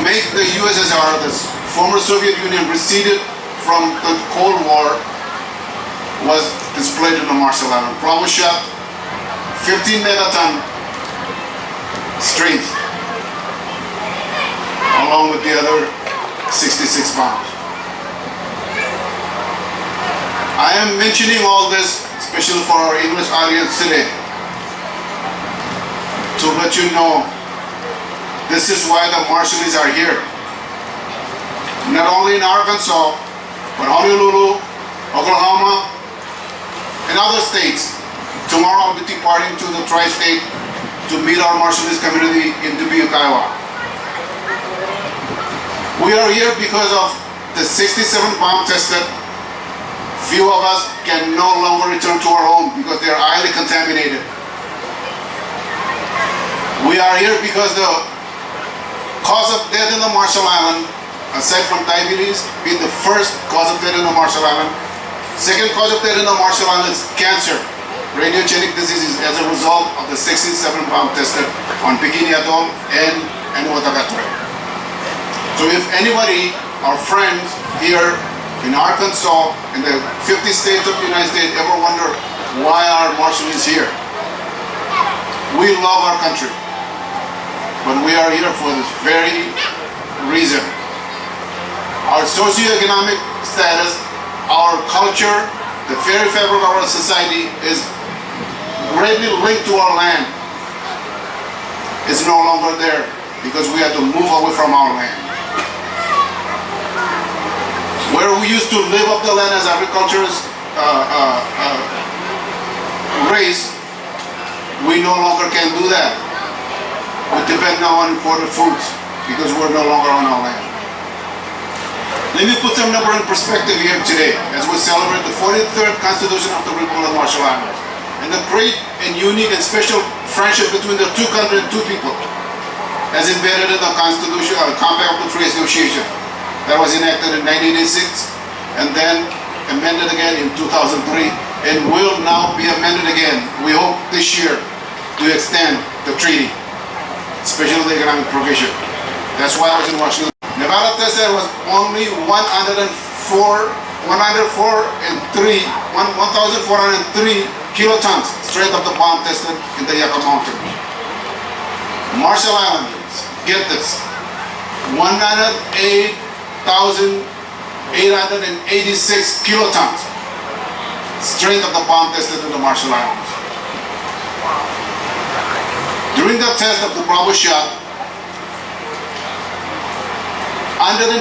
make the USSR, the former Soviet Union, receded from the Cold War was displayed in the Marshall Islands. Bravo shot, 15 megaton strength, along with the other 66 bombs. I am mentioning all this, especially for our English audience today, to let you know this is why the Marshalls are here. Not only in Arkansas, but Honolulu, Oklahoma, and other states. Tomorrow I'll be departing to the tri-state to meet our Marshallese community in Dubuque, Iowa. We are here because of the 67 bomb tested. Few of us can no longer return to our home because they are highly contaminated. We are here because the cause of death in the Marshall Island, aside from diabetes being the first cause of death in the Marshall Island, second cause of death in the Marshall Island is cancer, radiogenic diseases as a result of the 67 bomb tested on Bikini Atoll and Watagatoire. So if anybody, our friends here in Arkansas, in the 50 states of the United States, ever wonder why our Marshall is here, we love our country, but we are here for this very reason. Our socioeconomic status, our culture, the very fabric of our society is greatly linked to our land. It's no longer there because we had to move away from our land. Where we used to live off the land as agriculturist race, we no longer can do that. We depend now on imported foods because we're no longer on our land. Let me put some number in perspective here today as we celebrate the 43rd Constitution of the Republic of Marshall Islands and the great and unique and special friendship between the two countries and two people as embedded in the Constitution, Compact of the Free Association that was enacted in 1986 and then amended again in 2003 and will now be amended again, we hope this year, to extend the treaty, especially the economic provision. That's why I was in Washington. Nevada tested was only 104 kilotons straight of the bomb tested in the Yucca Mountains. Marshall Islands, get this, 108,886 kilotons strength of the bomb tested in the Marshall Islands. During the test of the Bravo shot, 150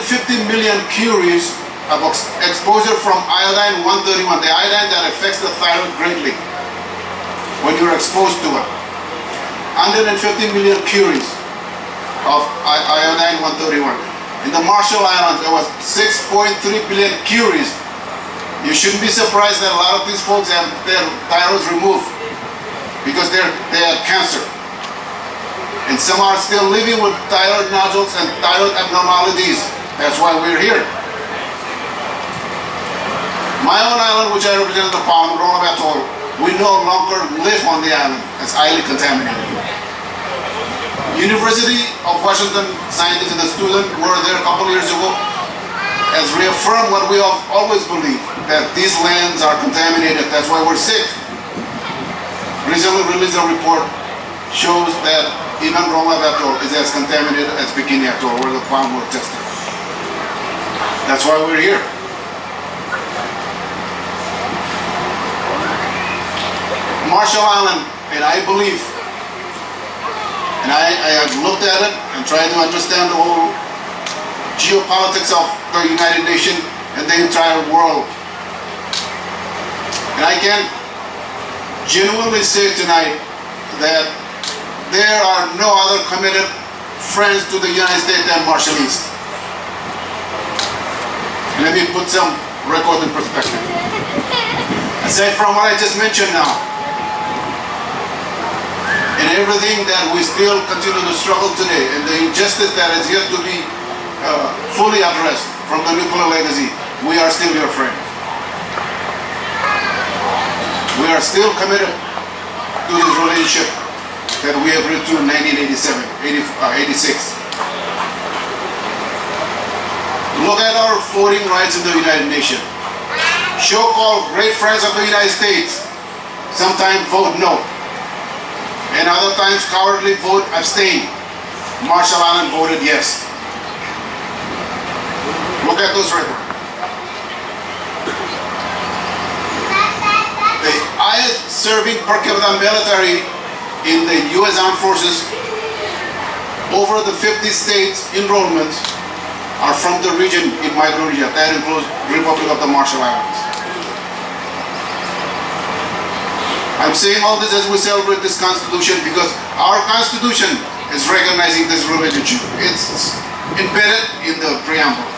million curies of exposure from iodine 131, the iodine that affects the thyroid greatly when you're exposed to it. 150 million curies of iodine 131. In the Marshall Islands, there was 6.3 billion curies. You shouldn't be surprised that a lot of these folks have their thyroids removed because they have cancer. And some are still living with thyroid nodules and thyroid abnormalities. That's why we're here. My own island, which I represent the Palm, Atoll, we no longer live on the island. It's highly contaminated. University of Washington scientists and the students were there a couple of years ago, has reaffirmed what we have always believed, that these lands are contaminated. That's why we're sick. Recently released a report shows that even Roma Atoll is as contaminated as Bikini Atoll, where the bomb was tested. That's why we're here. Marshall Island, and I believe, And I have looked at it and tried to understand the whole geopolitics of the United Nations and the entire world. And I can genuinely say tonight that there are no other committed friends to the United States than Marshall East. And let me put some record in perspective. Aside from what I just mentioned now, and everything that we still continue to struggle today, and the injustice that is yet to be fully addressed from the nuclear legacy, we are still your friend. We are still committed to this relationship that we agreed to in 1986. Look at our voting rights in the United Nations. So-called great friends of the United States sometimes vote no, and other times cowardly vote abstain. Marshall Island voted yes. Look at those records. The highest serving per capita military in the U.S. Armed Forces, over the 50 states enrollments are from the region in Micronesia. That includes Republic of the Marshall Islands. I'm saying all this as we celebrate this Constitution because our Constitution is recognizing this relationship. It's embedded in the preamble.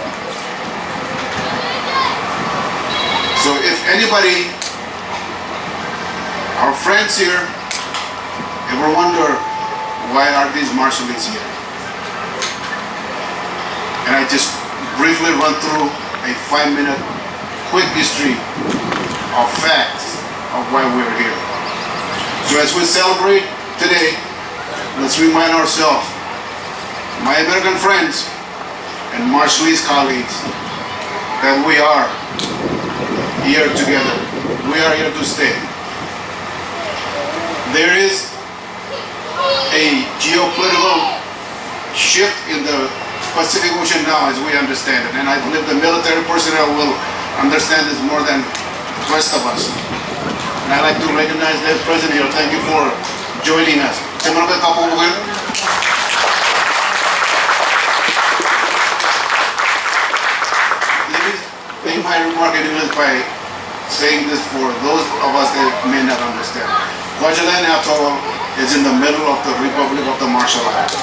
So if anybody, our friends here, ever wonder why are these Marshallies here? And I just briefly run through a 5-minute quick history of facts of why we're here. So as we celebrate today, let's remind ourselves, my American friends and Marshallese colleagues, that we are here together. We are here to stay. There is a geopolitical shift in the Pacific Ocean now as we understand it, and I believe the military personnel will understand this more than the rest of us. And I'd like to recognize the president here. Thank you for joining us. Let me make my remark in English by saying this for those of us that may not understand. Kwajalein Atoll is in the middle of the Republic of the Marshall Islands.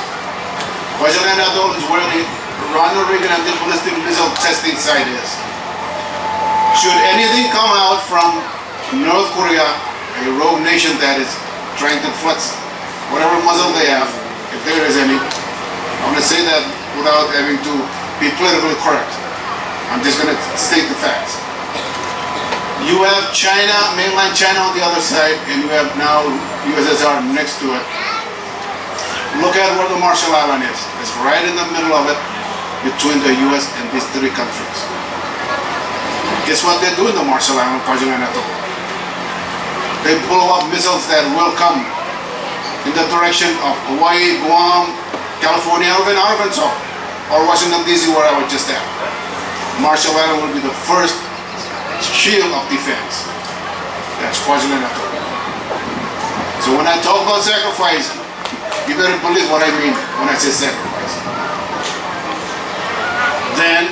Kwajalein Atoll is where the Ronald Reagan anti-ballistic missile testing site is. Should anything come out from North Korea, a rogue nation that is trying to flex whatever muscle they have, if there is any, I'm going to say that without having to be politically correct. I'm just going to state the facts. You have China, mainland China on the other side, and you have now USSR next to it. Look at where the Marshall Island is. It's right in the middle of it, between the US and these three countries. Guess what they do in the Marshall Island, Kwajalein Atoll? They blow up missiles that will come in the direction of Hawaii, Guam, California, or even Arkansas, or Washington DC, where I was just at. Marshall Island will be the first shield of defense. That's Kwajalein Atoll. So when I talk about sacrifice, you better believe what I mean when I say sacrifice. Then,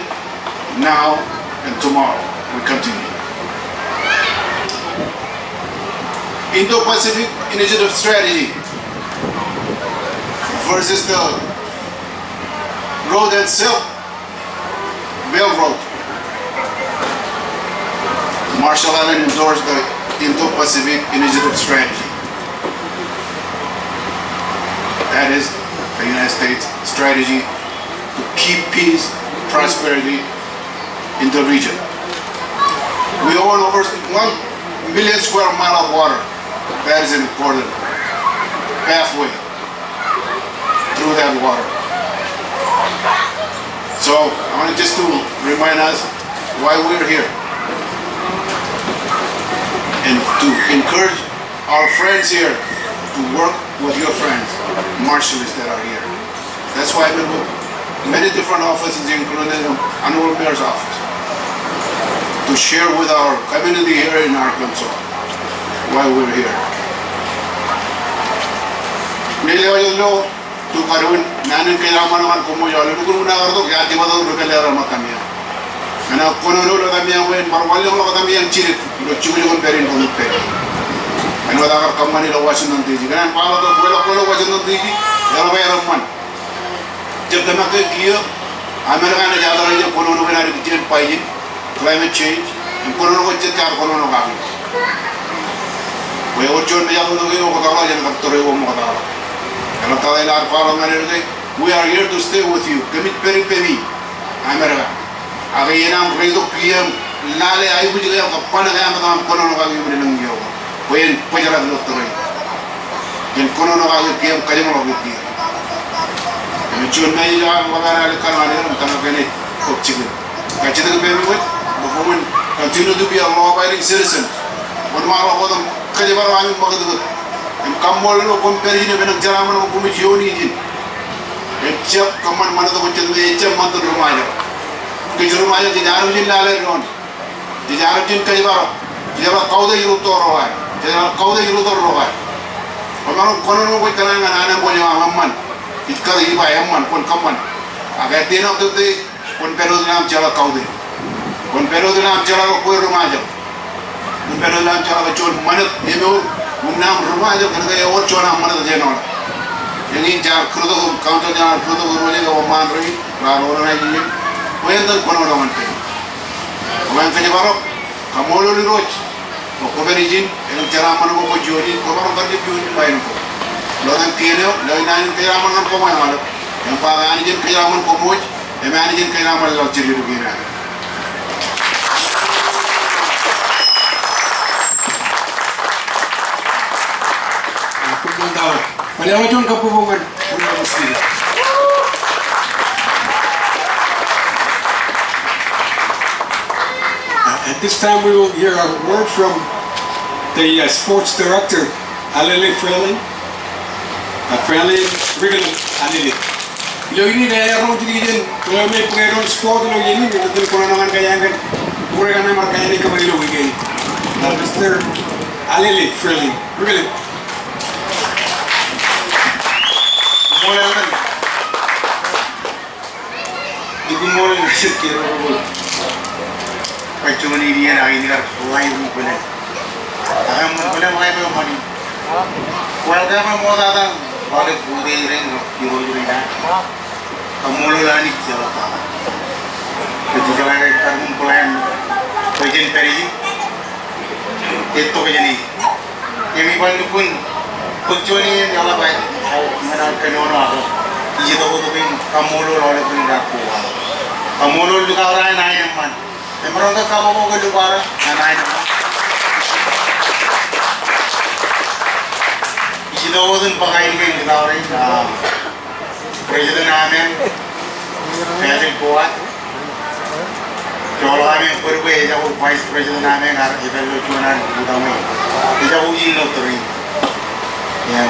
now, and tomorrow, we continue. Indo-Pacific Initiative Strategy versus the Road and Silk Railroad. Marshall Island endorsed the Indo-Pacific Initiative Strategy. That is the United States strategy to keep peace, prosperity in the region. We own over 1 million square miles of water. That is an important pathway through that water. So I wanted just to remind us why we're here and to encourage our friends here to work with your friends, Marshallies that are here. That's why I've been with many different offices, including the Honorable Mayor's office, to share with our community here in Arkansas why we're here. tu karun nanin kaya man kumu yo lu kumu na gardo ya di madu lu kala ma kamia ana kono lo kamia wen mar wallo lo kamia cirit lo ciuli kon perin ko pe ana wada gar kamani lo Washington DC kan pala to ko Washington DC ya ba ya man jab dama ke giyo Amerika na jada raja kono no bena ri jen paiji climate change kono no ko jar kono no kami we orjon me jado no ko ta jan ka tore wo mo ta kana ta ila faro ngane ri we are here to stay with you commit peri pemi Amerika aga yenam redo pm lale ay buji ga ka pana ga am kono no kami mi nang yo wen pajara do tore jen kono no ga pm kajamo lo bi June May wagara al kalmani tanga kene kokchigu kachida ke bemi wet the woman continue to be a law abiding citizen one maro bodam kaje bar wami magadu em kammol no kon perine benak jarama no kumi joni jin em chep kaman manado ko chende e chep mandu rumaja ke rumaja di daru jin lale ron di daru jin kaje bar jeba kaude yiru to rowa jeba kaude yiru to rowa amaro kono no ko tananga nana mo nyama man itkar iba yamman kon kamman aga dina to de kon pero dinam chala kaude kon pero dinam chala ko rumaja kon pero dinam chala ko chon manat emo munam rumaja kan ga or chona manat je no yani jar krudo ko counter jar krudo ko roje ko man ri ra ro na ji wen dan kono do man pe wen ka baro kamolo li roj ko berijin en jara man ko jodi ko baro gardi jodi bayin ko loran tiene lo nan kaya man ko mo wala en pa ani jen kaya man ko moj e ma ani jen kaya man lo ci liru gina ko don daw wala wa jon ko po ngan ko na muskila At this time we will hear a word from the sports director Alele Freeling. Friendly regular alili lo ini daya ron ti gen lo me pregon sport lo yeni ni den kono nan kaya ngan pure kan mar kaya ni kamari lo geni Mr. Alili Friendly regular mola nan di mola ni sit ke ro bol pachoni dia na ini kar lai mu pune aham pune mai me mani welcome mo dada wale bude ring kiro jurida kamolo lani jala ta ketika lagi karun plan prejen periji itu kejani yemi bandu pun pachoni jala bai mana kenono ako ije to to bin kamolo lole pun rakku kamolo juga orang naik man emang ka kamu mau ke luar naik Sinodun pakai ini kita orang presiden kami, presiden kuat, kalau kami berbeda jauh vice presiden kami ngar kita lucuan utama, kita uji noteri, ya,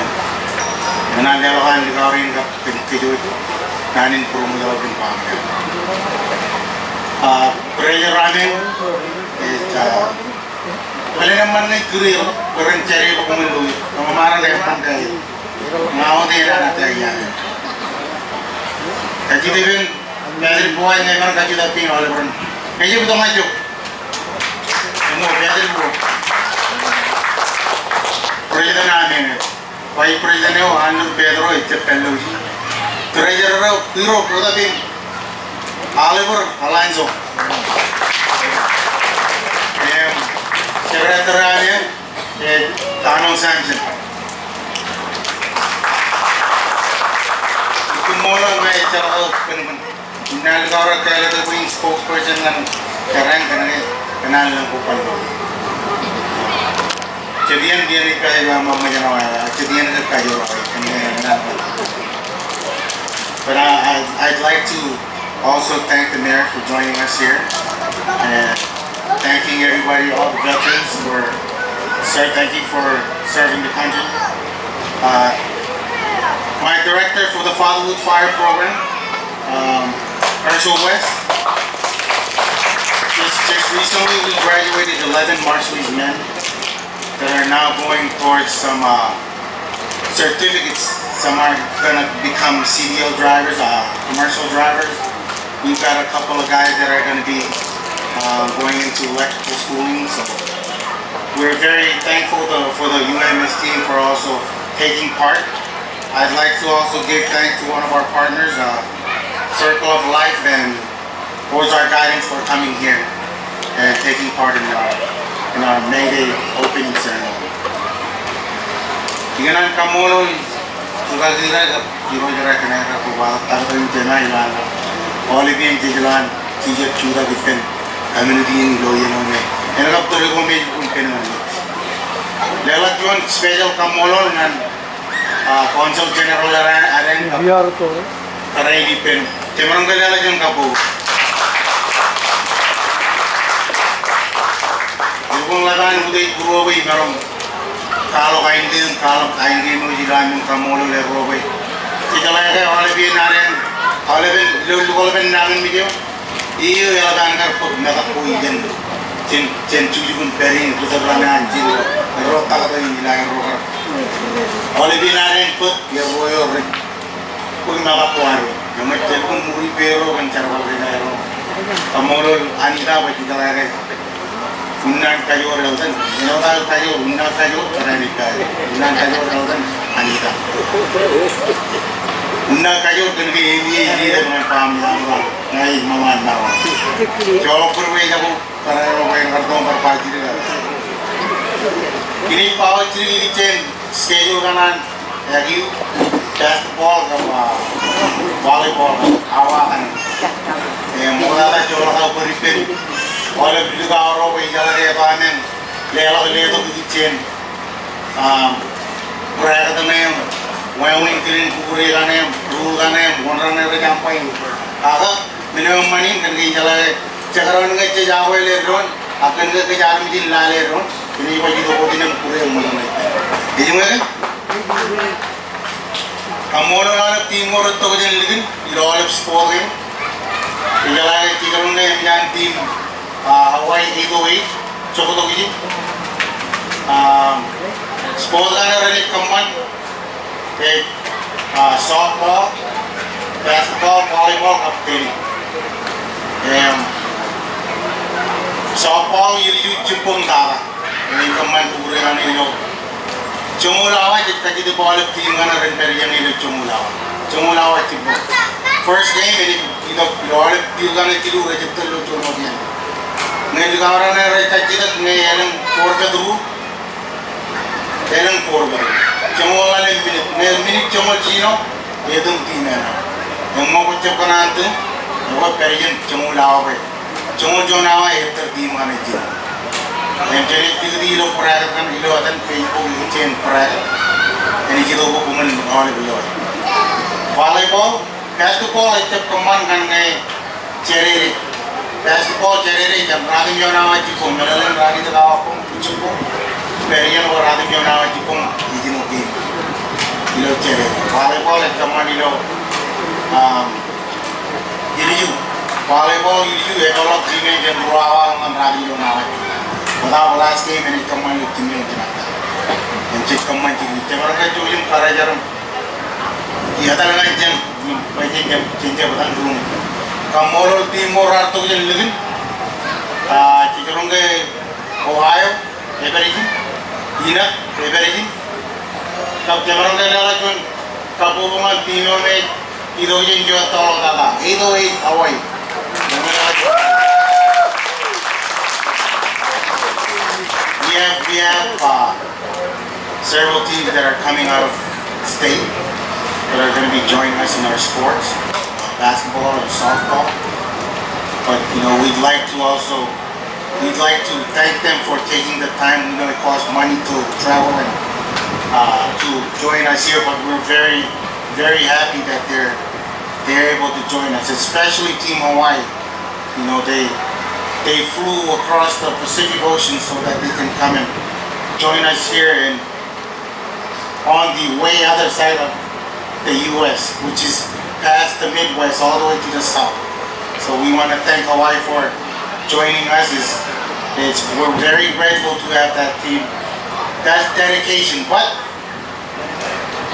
mana jalan kita orang kita kejuut, nanin promo jalan paham ya, presiden kami, Wala naman na career, parang cari ko kumuluwi. Mamara na yung pantay. Ngaw din na natin yan. Kasi din, pwede buhay na yung kasi dati yung wala parang. Kasi ito nga jo. Ano, pwede po. President namin. Vice President yung Andrew Pedro, ito fellow siya. Treasurer raw, pero dati Oliver Alonso. Secretary Tanong Samson. Kumulo may charo penuman. Nalgara kaya ito yung spokesperson ng karang kanal ng kupalo. Chedian dia ni kaya mamajanawa. Chedian na kayo kanina. But I'd like to also thank the mayor for joining us here and thanking everybody, all the veterans thank you for serving the country. My director for the Fatherhood Fire Program, Herschel West. Just recently we graduated 11 Marshallese men that are now going towards some certificates Some are gonna become CDL drivers, commercial drivers. We've got a couple of guys that are gonna be going into electrical schooling. So we're very thankful for the UMS team for also taking part. I'd like to also give thanks to one of our partners, Circle of Life and Ozark Guidance, for coming here and taking part in our May Day opening ceremony. Tingnan kamu suka dira jiro jara kena ka kuwa tarta jena ilana Olivier Jilan tijet chura dipen community in loyeno me enaka tole ko me unken mani lela jon special kamolon nan consul general aren biar to arai dipen temarang lela jon kapo Ibung lagan uday guru bai marom kalau kain din mo jiran yung kamolo le robe ikala ke ole bin lulu namin video iyo yalagan kar po na ko igen chen chuju kun perin to sa rana anjin ro ta ka din ilang ro ole bin naren po ye boyo re ko na ka puaro namat chen kun muri pero kan charwa re na ro kamolo anita ba ikala ke Unang kayo relatan, inawal kayo, unang kayo, karanika, unang kayo relatan, anita. Unang kayo, kanagay hindi mga pamilya, ngay maman nawa. Jolo perway na po, para yung kartong parpati nila. Kini pawat sila kitchen, schedule kanan, yagi, basketball, volleyball, awakan. Mula na jolo ka peripin. Oleh beli karo wei jalan dia panen, lelo tu kitchen, berada tenem, wedding kilin kuri kanem, ru kanem, bonran nere jampai, agak minum manin kan kini jalan, cakaran ngai jauh leron, akan ke jalan mungkin leron, ini bagi tu kau tidak kuri yang mana ni, jadi mana? Kamu orang timur tu kau jadi lagi, irawalip sport ni, jalan cakaran ngai yang tim. Hawaii Eagleweight, Chokoto Giji. Sport runner in command, softball, basketball, volleyball, kapten. Softball you jupung tawa, in command urehan ilo. Chumulawa jika jadi ball team runner in periyan ilo chumulawa. Chumulawa jupung. First game ini kita ball team runner itu rejected lo chumulawa. Ngayon kawaran na rin kajitat ngayon porka dulu, ngayon porka. Cuma lang minit cuma Cino, edung tina na. Yang mau kecap kanan tu, awak perijan cuma lawa, cuma jonawa heter di mana Cino. Yang jadi itu ilo perak kan ilo akan Facebook itu chain perak. Ini kita bukan awal ilo. Volleyball, basketball itu keman kan ngayon ceri. Basketball jadi jam ratim yo nawa jipung, melalui ragi terkawa pun jipung, perian or ratim yo nawa jipung izin ubi, ilo jadi. Volleyball zaman ilo, jadi volleyball itu ekolog sini jam ruawa dengan ragi yo nawa. Pada last game ini kemana itu tim yang jenaka, yang cek kemana jadi. Cuma kan jujur karajaran, dia tak lagi jam, baca jam cincin betul belum. Kamorol timor atau yang lain, cikarung ke Ohio, Everett, Ina, Everett. Kap cikarung ke lala cun, kapupungan timor me, itu yang jual tol kata, itu Hawaii. We have several teams that are coming out of state that are going to be joining us in our sports. Basketball and softball, but we'd like to thank them for taking the time. It costs money to travel and to join us here, but we're very, very happy that they're able to join us, especially Team Hawaii. They flew across the Pacific Ocean so that they can come and join us here and on the way other side of the U.S., which is past the Midwest all the way to the south. So we want to thank Hawaii for joining us. We're very grateful to have that team. That's dedication. But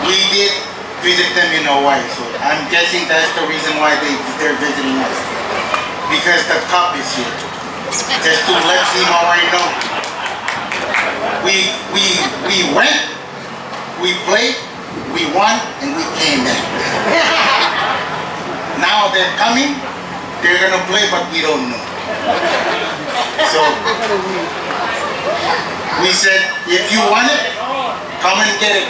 we did visit them in Hawaii. So I'm guessing that's the reason why they're visiting us. Because the cup is here. Just to let Team Hawaii know. We went, we played, we won, and we came back. Now they're coming, they're gonna play, but we don't know. So we said, if you want it, come and get it.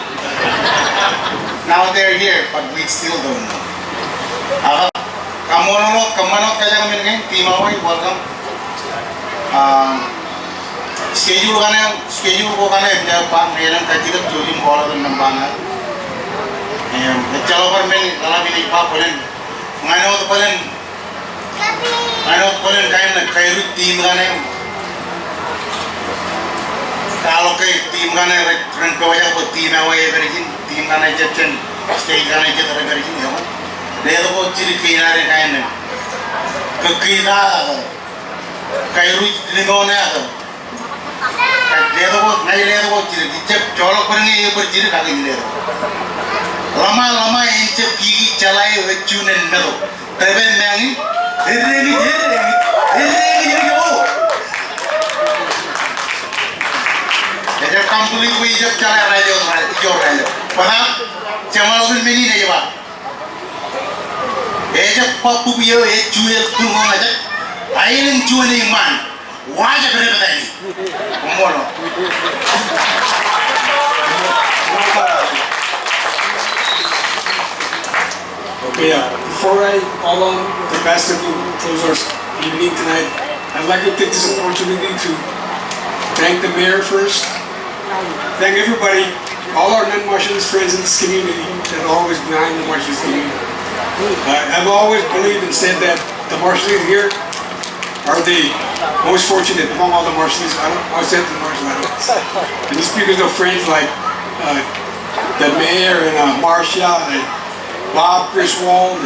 Now they're here, but we still don't know. Kamanot kaya kami ngayon, Team Hawaii, welcome. Schedule ko kana ya pa meron kajigat jojin bola don nambana. Chalo par men kala bini pa polen. Ngano to polen kain na kairu team kana. Kalau ke team kana rent ko ya ko team away everything team kana jechen stage kana jet everything ya. Dia to ciri kinare kain na. Kekina kairu lingone lama incep gigi calai wecunen melo tebe mengi heregi eja kampuli ko ijab calai rajo padahal jamaludin meni ne jaba eja papu biyo ejuel kungo aja ainin jueni man wajah berbeda. Umolo. Okay, before I call on the pastor to close our evening tonight, I'd like to take this opportunity to thank the mayor first. Thank everybody, all our non-Marshallese friends in this community that are always behind the Marshallese community. I've always believed and said that the Marshallese here are the most fortunate among all the Marshallese. I said the Marshall Islands. And it's because of friends like the mayor and Marcia and Bob Griswold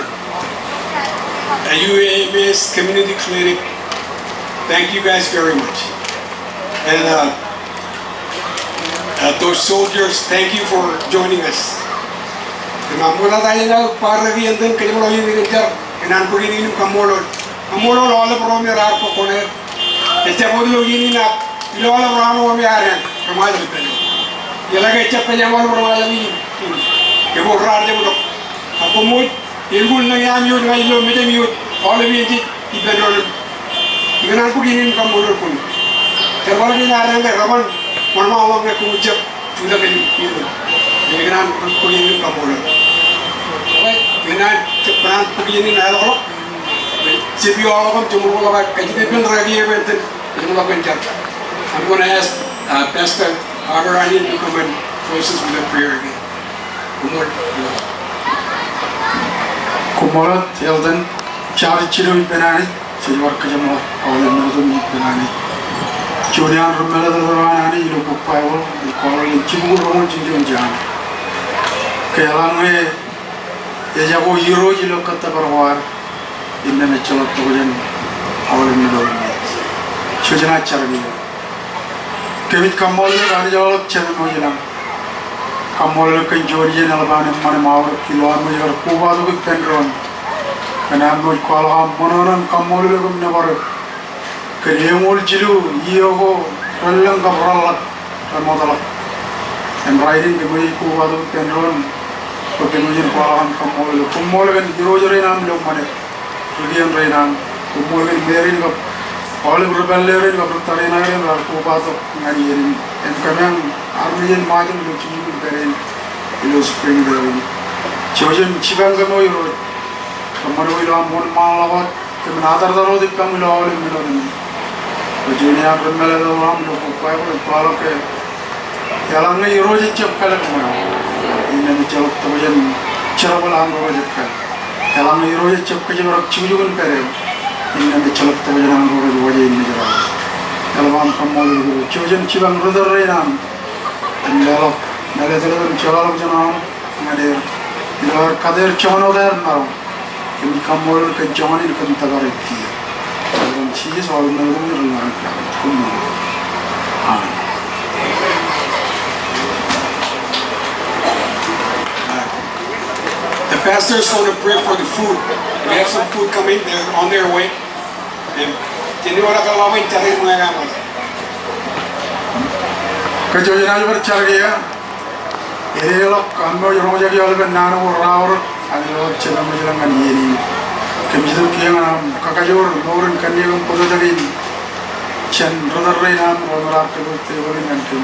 and UAMS Community Clinic. Thank you guys very much. And those soldiers, thank you for joining us. Kamolo tayo na para riyan din kayo mo yung nilagyan. Inan ko rin yung kamolo. Kamolo lola pro mi rapo koner. Este modulo yini na lola pro mi aren. Kamalo pelo. Yala kay chappa jamalo pro ala mi. Ke borrar de mo. Ako mo ilgul na yam yun ngay lo medem yun. All mi ji ibeno. Inan ko rin yung kamolo ko. Kamolo ni aren na raman. Marma awang na kumujap. Sudah kay yun. Inan ko rin yung kamolo. Inan cepat begini na lo. CPO all tomorrow about Kajiban Ragi event in Labanjak. I'm going to ask Pastor Agarani to come and close us with a prayer again. Kumorat, Elden, Charlie Chilu Benani, Silver Kajamo, all the Northern Benani. Julian Romela Rani, Lupu Paival, the Colony Chibu Roman Jinjan. Kalange, Yajago Euro, you look at the Barwar. Inna में चलो तो वजन आवले में लोग शुजना चरबी केवित कम्बल में गाड़ी जाओ चेन में मुझे लग कम्बल में कहीं जोड़िए नलबाने मने मावर किलो और मुझे कर कुबा तो कोई पेंड्रोन कन्या मुझे कॉल हम मनोरम कम्बल में कुछ न बारे करिए मूल चिलू ये हो रल्लंग का बरालक रमोदलक एम्ब्राइडिंग के मुझे कुबा तो पेंड्रोन तो के मुझे कॉल हम कम्बल में दिरोजरे नाम लोग मने Rudian Rainan, who moved in Marin of Olive Rebellion of Tarinarian or Kubato Marian and Kanan, Armenian Martin, which you would bear in Springdale. Chosen Chibangamo, Kamaruila, one Malavat, another road, the Camilo in Melody. Virginia, the Meloram, the Five, and Paloke, Yalanga, Roji Chap Calacama, in the Tojan Charabalan Roja. Kalau Euro je cep kerja orang curi pun kere, ini nanti celak tu jangan orang wajah ini jalan. Kalau am kamu itu cuci cibang rodor renan, kalau nale jalan celak jangan ada, kalau kader cuman ada narum, ini kamu ke jangan ini kan tak ada itu. Kalau cici soal narum ni orang kamu, amin. pastor's going to pray for the food. We have some food coming. They're on their way. And tinura kalawin cari mga naman. Kejoyna juga cari ya. Ini lo kamu yang jadi orang nana orang alo cina menjelangan ini. Kemisitu kian kakajur orang kan dia pun jadi cen rodar reina orang tebul tebulin nanti.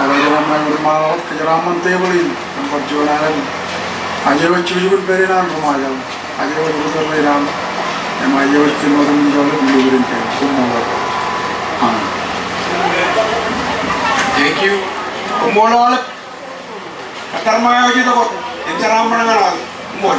Kalau jalan main malam kejalaman tebulin tempat jualan. Aja wajib juga berinan rumah jalan. Aja wajib rodar reina. Yang aja wajib orang menjual beli kan. Semua. Thank you. Kumulolak. Katar maya kita kok. Encara menangan. Kumul.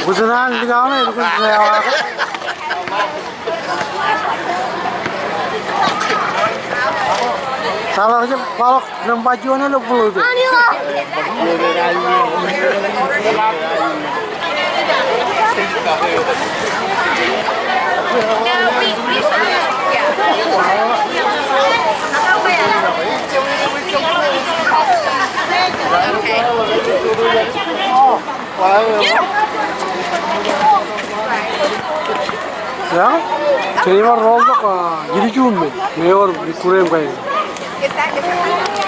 Gusto hindi ka na, gusto na yawa ka. Salah aja balok ng baju na lo pulo tu. Ya, terima roll tak, jadi cuma, mayor kurang kaya. Get that.